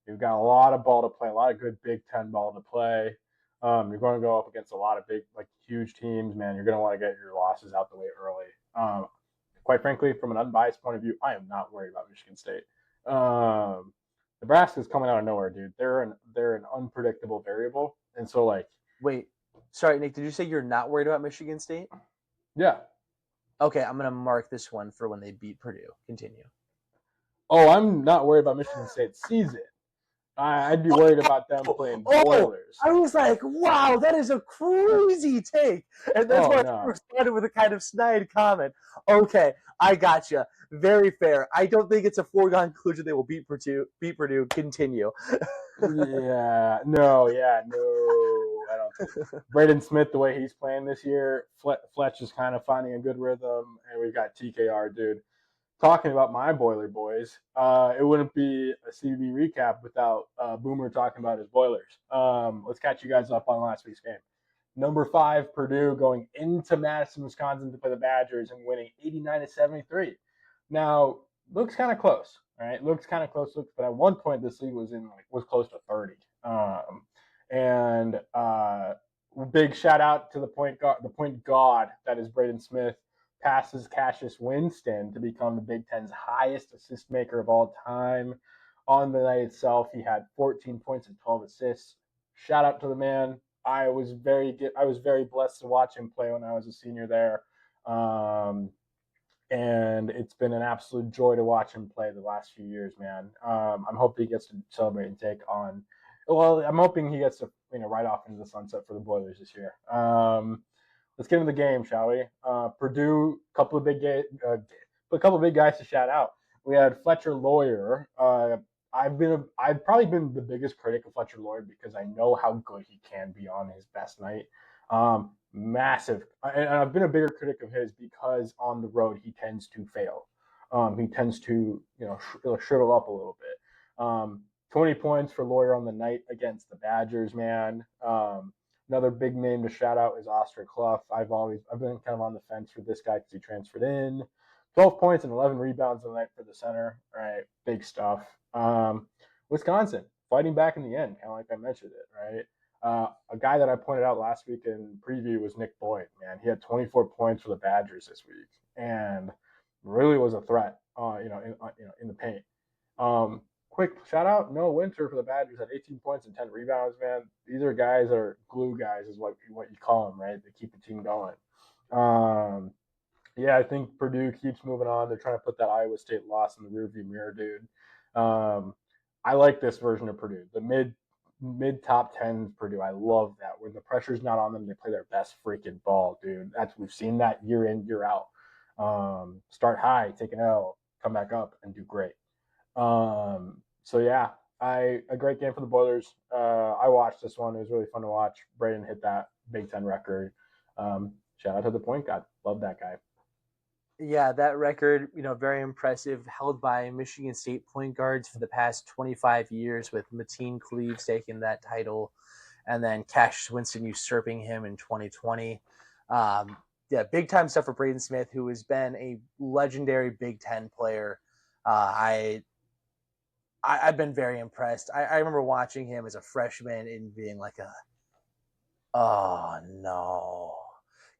You've got a lot of ball to play, a lot of good Big Ten ball to play. You're going to go up against a lot of big, huge teams, man. You're going to want to get your losses out the way early. Quite frankly, from an unbiased point of view, I am not worried about Michigan State. Nebraska's coming out of nowhere, dude. They're an unpredictable variable, and so wait, sorry, Nick, did you say you're not worried about Michigan State? Yeah. Okay, I'm gonna mark this one for when they beat Purdue. Continue. Oh, I'm not worried about Michigan State's season. I'd be worried about them playing Boilers. I was like, wow, that is a crazy take. And that's why I responded with a kind of snide comment. Okay, I gotcha. Very fair. I don't think it's a foregone conclusion they will beat Purdue. Continue. No, I don't think. Braden Smith, the way he's playing this year, Fletch is kind of finding a good rhythm, and we've got TKR, dude. Talking about my Boiler boys, it wouldn't be a CB recap without Boomer talking about his Boilers. Let's catch you guys up on last week's game. Number 5, Purdue going into Madison, Wisconsin to play the Badgers and winning 89-73. Now, looks kind of close, right? Looks kind of close, but at one point this league was close to 30. Big shout out to the point god that is Braden Smith. Passes Cassius Winston to become the Big Ten's highest assist maker of all time. On the night itself, he had 14 points and 12 assists. Shout out to the man. I was very blessed to watch him play when I was a senior there. And it's been an absolute joy to watch him play the last few years, man. I'm hoping he gets to celebrate and take on. Well, I'm hoping he gets to ride off into the sunset for the Boilers this year. Let's get into the game, shall we? Purdue, a couple of big guys to shout out. We had Fletcher Lawyer. I've probably been the biggest critic of Fletcher Lawyer because I know how good he can be on his best night. Massive, and I've been a bigger critic of his because on the road he tends to fail. He tends to shrivel up a little bit. 20 points for Lawyer on the night against the Badgers, man. Another big name to shout out is Oscar Clough. I've been kind of on the fence for this guy because he transferred in. 12 points and 11 rebounds on the night for the center. All right, big stuff. Wisconsin fighting back in the end, kind of like I mentioned it, right? A guy that I pointed out last week in preview was Nick Boyd. Man, he had 24 points for the Badgers this week, and really was a threat. In the paint. Quick shout out, Noah Winter for the Badgers had 18 points and 10 rebounds, man. These are guys that are glue guys is what you call them, right? They keep the team going. I think Purdue keeps moving on. They're trying to put that Iowa State loss in the rearview mirror, dude. I like this version of Purdue. The mid top 10 Purdue. I love that. When the pressure's not on them, they play their best freaking ball, dude. We've seen that year in, year out. Start high, take an L, come back up, and do great. A great game for the Boilers. I watched this one. It was really fun to watch. Braden hit that Big Ten record. Shout out to the point guard. Love that guy. Yeah, that record, very impressive, held by Michigan State point guards for the past 25 years, with Mateen Cleaves taking that title, and then Cassius Winston usurping him in 2020. Yeah, big time stuff for Braden Smith, who has been a legendary Big Ten player. I've been very impressed. I remember watching him as a freshman and being like, oh no.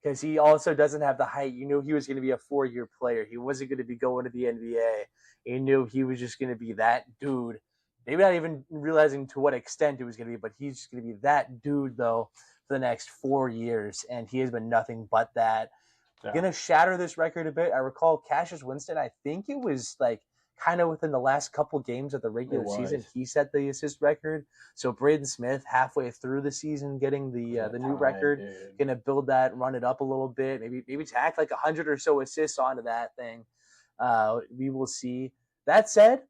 Because he also doesn't have the height. You knew he was going to be a 4-year player. He wasn't going to be going to the NBA. You knew he was just going to be that dude. Maybe not even realizing to what extent it was going to be, but he's just going to be that dude, though, for the next 4 years. And he has been nothing but that. Yeah. Going to shatter this record a bit. I recall Cassius Winston, I think it was like kind of within the last couple games of the regular season, he set the assist record. So Braden Smith, halfway through the season, getting the new record, going to build that, run it up a little bit, maybe tack like 100 or so assists onto that thing. We will see. That said,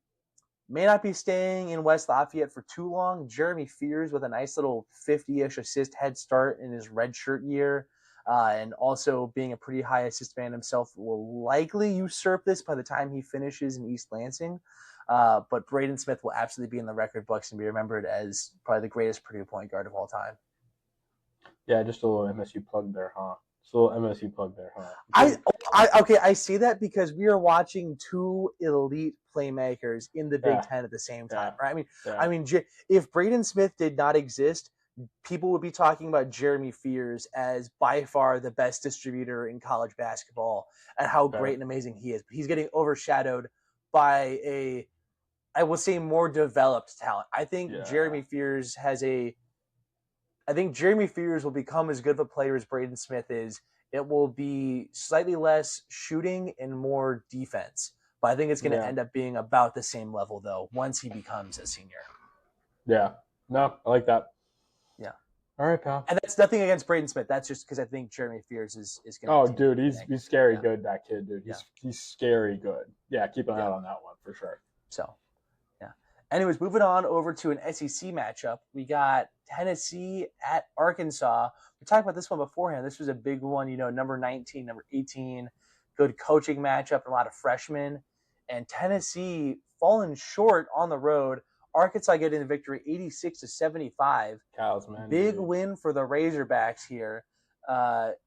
may not be staying in West Lafayette for too long. Jeremy Fears with a nice little 50-ish assist head start in his redshirt year. And also being a pretty high assist man himself, will likely usurp this by the time he finishes in East Lansing. But Braden Smith will absolutely be in the record books and be remembered as probably the greatest Purdue point guard of all time. Yeah, just a little MSU plug there, huh? I see that because we are watching two elite playmakers in the Big Ten at the same time, right? I mean, if Braden Smith did not exist, people would be talking about Jeremy Fears as by far the best distributor in college basketball and how great and amazing he is. But he's getting overshadowed by I will say, more developed talent. I think Jeremy Fears will become as good of a player as Braden Smith is. It will be slightly less shooting and more defense. But I think it's going to end up being about the same level, though, once he becomes a senior. Yeah. No, I like that. Yeah. All right, pal. And that's nothing against Braden Smith. That's just because I think Jeremy Fears is going to. Oh, dude, he's scary good, that kid, dude. He's scary good. Yeah, keep an eye on that one for sure. So, yeah. Anyways, moving on over to an SEC matchup. We got Tennessee at Arkansas. We talked about this one beforehand. This was a big one, number 19, number 18. Good coaching matchup, a lot of freshmen. And Tennessee falling short on the road. Arkansas getting the victory 86-75. Cows, man. Big win for the Razorbacks here.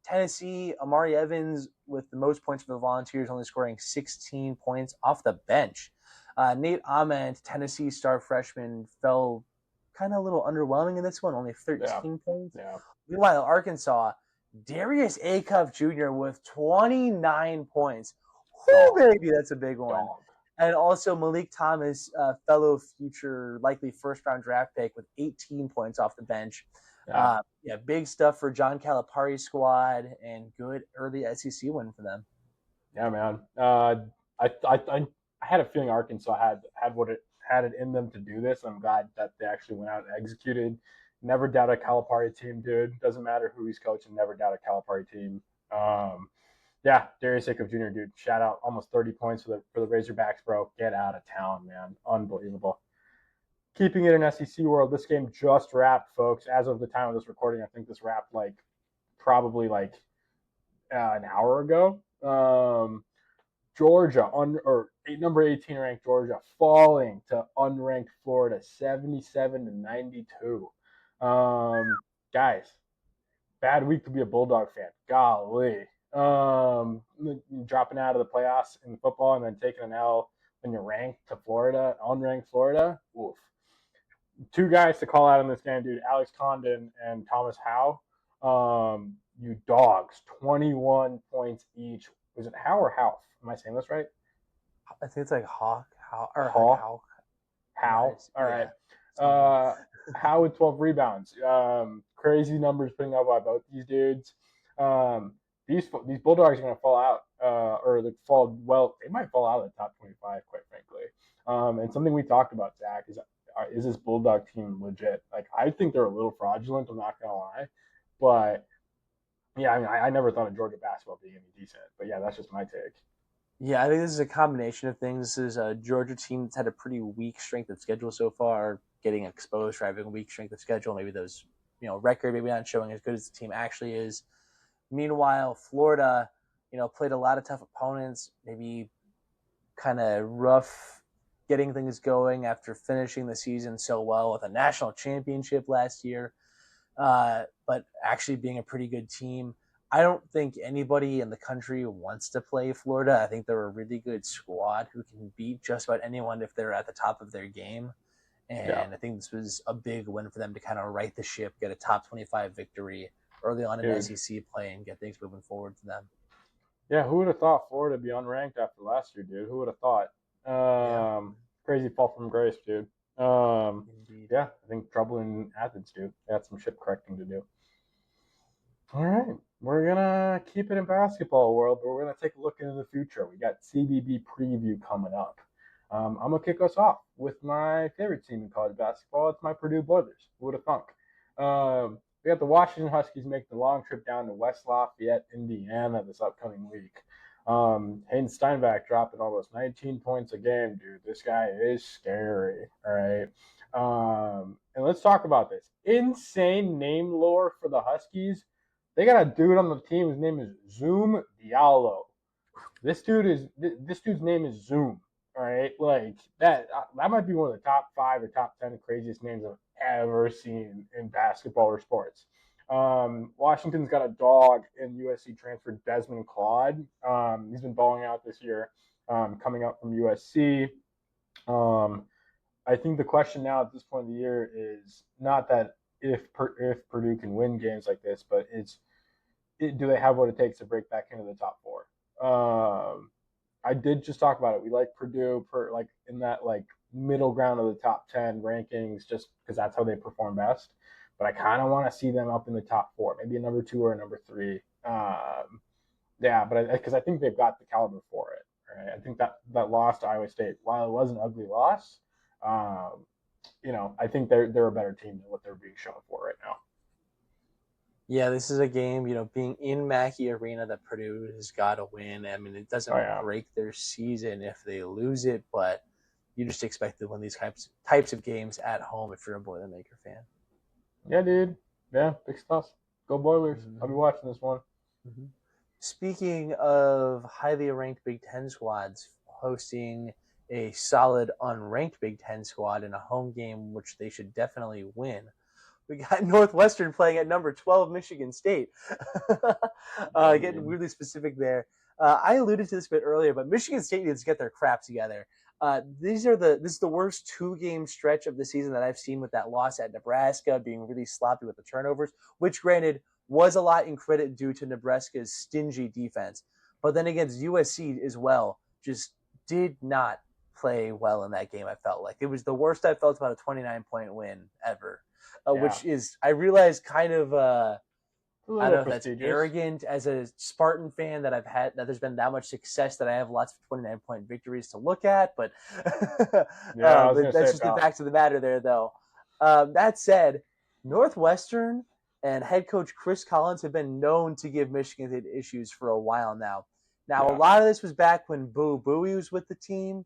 Tennessee, Amari Evans with the most points for the Volunteers, only scoring 16 points off the bench. Nate Ament, Tennessee star freshman, fell kind of a little underwhelming in this one, only 13 points. Yeah. Meanwhile, Arkansas, Darius Acuff Jr. with 29 points. Whoo, baby, that's a big one. And also Malik Thomas, fellow future likely first-round draft pick with 18 points off the bench. Big stuff for John Calipari's squad and good early SEC win for them. Yeah, man. I had a feeling Arkansas had it in them to do this. I'm glad that they actually went out and executed. Never doubt a Calipari team, dude. Doesn't matter who he's coaching. Never doubt a Calipari team. Darius Acuff Jr., dude, shout out, almost 30 points for the Razorbacks, bro. Get out of town, man. Unbelievable. Keeping it in SEC world, this game just wrapped, folks. As of the time of this recording, I think this wrapped probably an hour ago. Georgia, number 18 ranked Georgia, falling to unranked Florida, 77-92. Guys, bad week to be a Bulldog fan. Golly. Dropping out of the playoffs in football and then taking an L when you're ranked to Florida, unranked Florida. Oof. Two guys to call out in this game, dude. Alex Condon and Thomas Howe. You dogs, 21 points each. Was it Howe or Howe? Am I saying this right? I think it's like Hawk. Howe. Nice. All right. Howe with 12 rebounds. Crazy numbers putting up by both these dudes. These Bulldogs are going to fall out, they might fall out of the top 25, quite frankly. And something we talked about, Zach, is this Bulldog team legit? I think they're a little fraudulent, I'm not going to lie. But, yeah, I never thought of Georgia basketball being any decent. But, yeah, that's just my take. Yeah, I think this is a combination of things. This is a Georgia team that's had a pretty weak strength of schedule so far, getting exposed for having a weak strength of schedule. Maybe those, record maybe not showing as good as the team actually is. Meanwhile, Florida, played a lot of tough opponents, maybe kind of rough getting things going after finishing the season so well with a national championship last year, but actually being a pretty good team. I don't think anybody in the country wants to play Florida. I think they're a really good squad who can beat just about anyone if they're at the top of their game. Yeah, And I think this was a big win for them to kind of right the ship, get a top 25 victory early on in dude. SEC play, and get things moving forward for them. Yeah, who would have thought Florida would be unranked after last year, dude? Who would have thought? Yeah, Crazy fall from grace, dude. Um, indeed. yeah, I think trouble in Athens, dude. They had some ship correcting to do. All right, we're gonna keep it in basketball world, but we're gonna take a look into the future. We got CBB preview coming up. I'm gonna kick us off with my favorite team in college basketball. It's my Purdue Boilers. Who would have thunk? We got the Washington Huskies make the long trip down to West Lafayette, Indiana this upcoming week. Hayden Steinbach dropping almost 19 points a game, dude. This guy is scary. All right. And let's talk about this insane name lore for the Huskies. They got a dude on the team. His name is Zoom Diallo. This dude's name is Zoom. All right, like that might be one of the top 5 or top 10 craziest names I've ever seen in basketball or sports. Washington's got a dog in USC transfer Desmond Claude. He's been balling out this year, coming up from USC. Um, I think the question now at this point of the year is not that if Purdue can win games like this, but do they have what it takes to break back into the top 4? I did just talk about it. We like Purdue for like in that like middle ground of the top 10 rankings, just because that's how they perform best. But I kind of want to see them up in the top 4, maybe a number 2 or a number 3. Yeah, but because I think they've got the caliber for it. Right? I think that loss to Iowa State, while it was an ugly loss, um, I think they're a better team than what they're being shown for right now. Yeah, this is a game, being in Mackey Arena that Purdue has got to win. I mean, it Oh doesn't yeah, break their season if they lose it, but you just expect to win these types of games at home if you're a Boilermaker fan. yeah, dude. Yeah, big stuff. Go Boilers! I'll be Mm-hmm. watching this one. Mm-hmm. Speaking of highly ranked Big Ten squads hosting a solid unranked Big Ten squad in a home game, which they should definitely win. We got Northwestern playing at number 12, Michigan State. Yeah, Getting dude. weirdly specific there. I alluded to this a bit earlier, but Michigan State needs to get their crap together. This is the worst 2-game stretch of the season that I've seen with that loss at Nebraska, being really sloppy with the turnovers, which granted was a lot in credit due to Nebraska's stingy defense. But then against USC as well, just did not play well in that game. I felt like it was the worst I felt about a 29-point win ever, Yeah, which is I realize kind of a I little don't know if that's prestigious. arrogant as a Spartan fan that there's been that much success that I have lots of 29-point victories to look at, but Yeah, I was but gonna say, that's just the pal. facts of the matter there, though. That said, Northwestern and head coach Chris Collins have been known to give Michigan State issues for a while now. Now, a Yeah, lot of this was back when Boo Booey was with the team.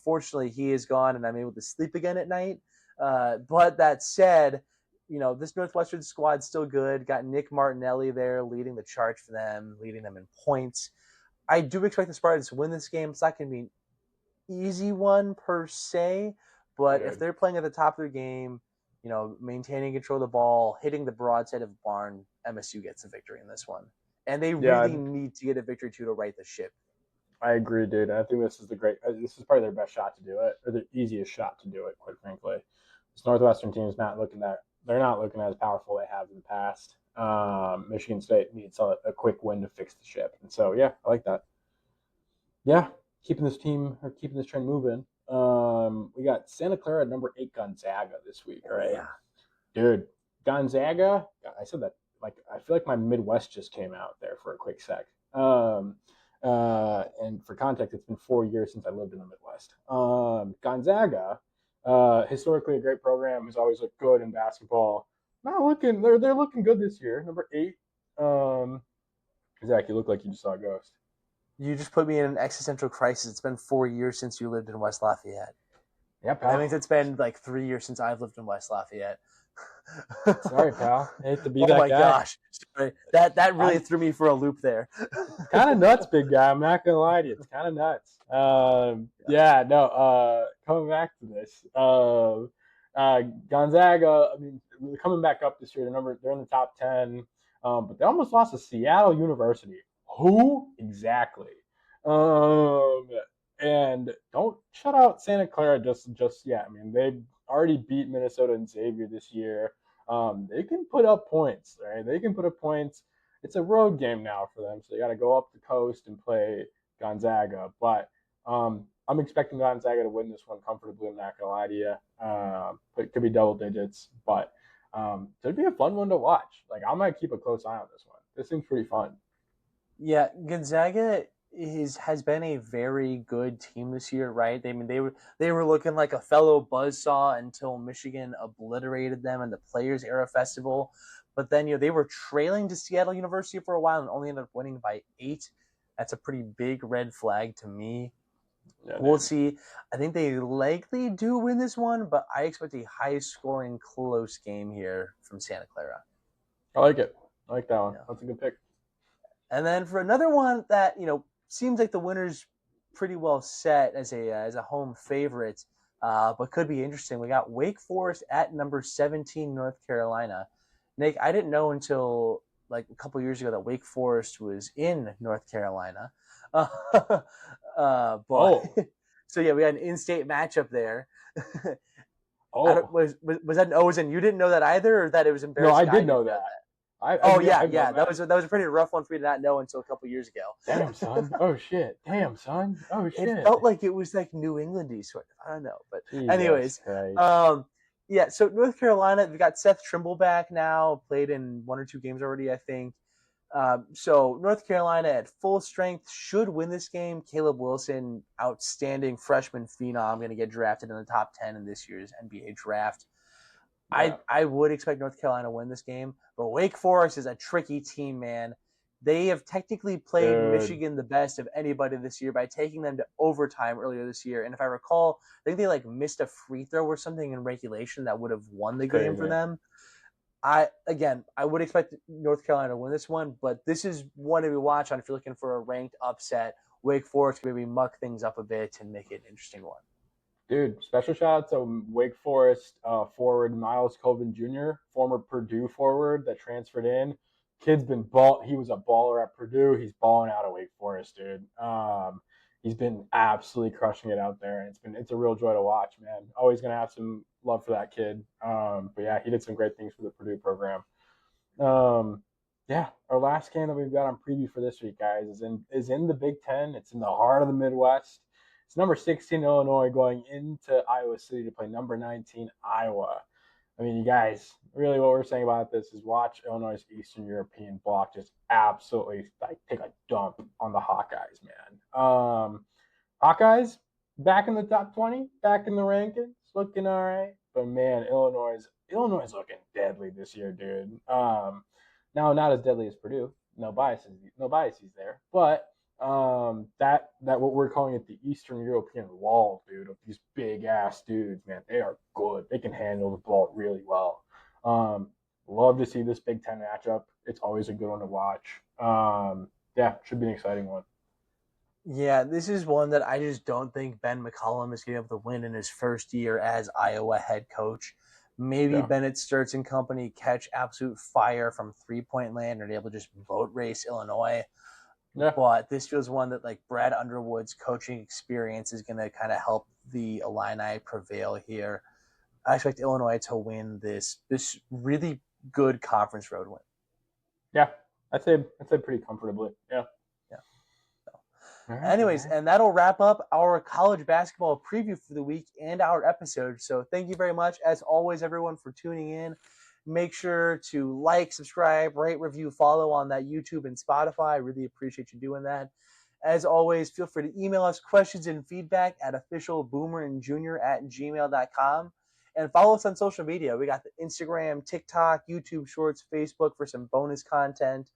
Fortunately, he is gone, and I'm able to sleep again at night. But that said, this Northwestern squad's still good. Got Nick Martinelli there leading the charge for them, leading them in points. I do expect the Spartans to win this game. It's not going to be an easy one per se, but if dude. they're playing at the top of their game, maintaining control of the ball, hitting the broadside of the barn, MSU gets a victory in this one. And they Yeah, really need to get a victory too to right the ship. I agree, dude. I think this is this is probably their best shot to do it, or the easiest shot to do it. Quite frankly, this Northwestern team is not looking that they're not looking as powerful they have in the past. Michigan State needs a quick win to fix the ship, and so yeah, I like that. Yeah, keeping this trend moving. We got Santa Clara at number 8 Gonzaga this week. All Oh right, yeah. dude. Gonzaga. I said that like I feel like my Midwest just came out there for a quick sec. And for context, it's been 4 years since I lived in the Midwest. Gonzaga, historically a great program, has always looked good in basketball. Not looking, they're looking good this year. Number 8. Zach, you look like you just saw a ghost. You just put me in an existential crisis. It's been 4 years since you lived in West Lafayette. Yeah, That pal. means it's been like 3 years since I've lived in West Lafayette. Sorry, pal. I hate to be Oh that my guy. gosh. Sorry. That really I'm threw me for a loop there. It's kind of nuts, big guy. I'm not gonna lie to you. It's kind of nuts. Yeah, no. Coming back to this, Gonzaga. I mean, coming back up this year. They're in the top 10, but they almost lost to Seattle University. Who exactly? Um, and don't shut out Santa Clara just yet. I mean, they've already beat Minnesota and Xavier this year. They can put up points, right? They can put up points. It's a road game now for them, so they got to go up the coast and play Gonzaga. But I'm expecting Gonzaga to win this one comfortably. I'm not gonna lie to you. It could be double digits, but it'd be a fun one to watch. Like I might keep a close eye on this one. This seems pretty fun. Yeah, Gonzaga has been a very good team this year, right? They were looking like a fellow buzzsaw until Michigan obliterated them in the Players Era Festival. But then they were trailing to Seattle University for a while and only ended up winning by 8. That's a pretty big red flag to me. Yeah, We'll dude. see. I think they likely do win this one, but I expect a high scoring, close game here from Santa Clara. I like it. I like that one. Yeah. That's a good pick. And then for another one that seems like the winner's pretty well set as a home favorite, but could be interesting. We got Wake Forest at number 17, North Carolina. Nick, I didn't know until like a couple years ago that Wake Forest was in North Carolina. But Oh, so yeah, we had an in-state matchup there. I don't, oh. was that an O's and you didn't know that either, or that it was No, I embarrassing I did didn't know know that. that? I've Oh yeah, yeah, I've yeah. known that. That was a pretty rough one for me to not know until a couple years ago. Damn, son. Oh shit. Damn, son. Oh It shit. felt like it was like New Englandy sort of. I don't know, but Jesus anyways, Christ. um, yeah. So North Carolina, we got Seth Trimble back now. Played in 1 or 2 games already, I think. So North Carolina at full strength should win this game. Caleb Wilson, outstanding freshman phenom, going to get drafted in the top 10 in this year's NBA draft. Yeah, I would expect North Carolina to win this game, but Wake Forest is a tricky team, man. They have technically played dude. Michigan the best of anybody this year by taking them to overtime earlier this year. And if I recall, I think they like missed a free throw or something in regulation that would have won It's the game for crazy. them. I would expect North Carolina to win this one, but this is one to be watched on if you're looking for a ranked upset. Wake Forest can maybe muck things up a bit and make it an interesting one. Dude, special shout out to Wake Forest forward Miles Colvin Jr., former Purdue forward that transferred in. Kid's been ball. He was a baller at Purdue. He's balling out of Wake Forest, dude. He's been absolutely crushing it out there, and it's a real joy to watch, man. Always gonna have some love for that kid. But yeah, he did some great things for the Purdue program. Um, yeah, our last game that we've got on preview for this week, guys, is in the Big Ten. It's in the heart of the Midwest. It's number 16 Illinois going into Iowa City to play number 19 Iowa. I mean, you guys, really what we're saying about this is watch Illinois' Eastern European block just absolutely like take a dump on the Hawkeyes, man. Hawkeyes back in the top 20, back in the rankings, looking all right. But man, Illinois is looking deadly this year, dude. Now not as deadly as Purdue. No biases there. But that what we're calling it the Eastern European wall, dude, of these big ass dudes, man, they are good. They can handle the ball really well. Love to see this Big Ten matchup. It's always a good one to watch. Yeah, should be an exciting one. Yeah, this is one that I just don't think Ben McCollum is going to be able to win in his first year as Iowa head coach. Maybe Yeah. Bennett Sturts and company catch absolute fire from 3-point land and are able to just boat race Illinois. Yeah. But this feels one that like Brad Underwood's coaching experience is going to kind of help the Illini prevail here. I expect Illinois to win this really good conference road win. Yeah. I'd say pretty comfortably. Yeah. Yeah. All right, Anyways, man. and that'll wrap up our college basketball preview for the week and our episode. So thank you very much, as always, everyone, for tuning in. Make sure to like, subscribe, rate, review, follow on that YouTube and Spotify. I really appreciate you doing that. As always, feel free to email us questions and feedback at officialboomerandjunior@gmail.com. And follow us on social media. We got the Instagram, TikTok, YouTube Shorts, Facebook for some bonus content.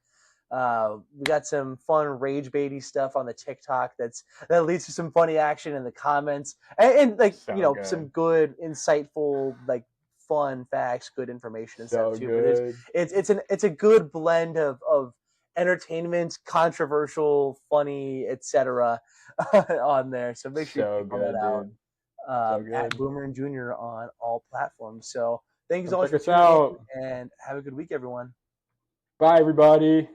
We got some fun rage baity stuff on the TikTok that leads to some funny action in the comments, and like So some good. good, insightful, like fun facts, good information and stuff So too. But good. it's a good blend of entertainment, controversial, funny, etc. on there. So make sure you So check all that good, out dude. So at good. Boomer and Junior on all platforms. So thank you Come so much check for us tuning out. in, and have a good week, everyone. Bye, everybody.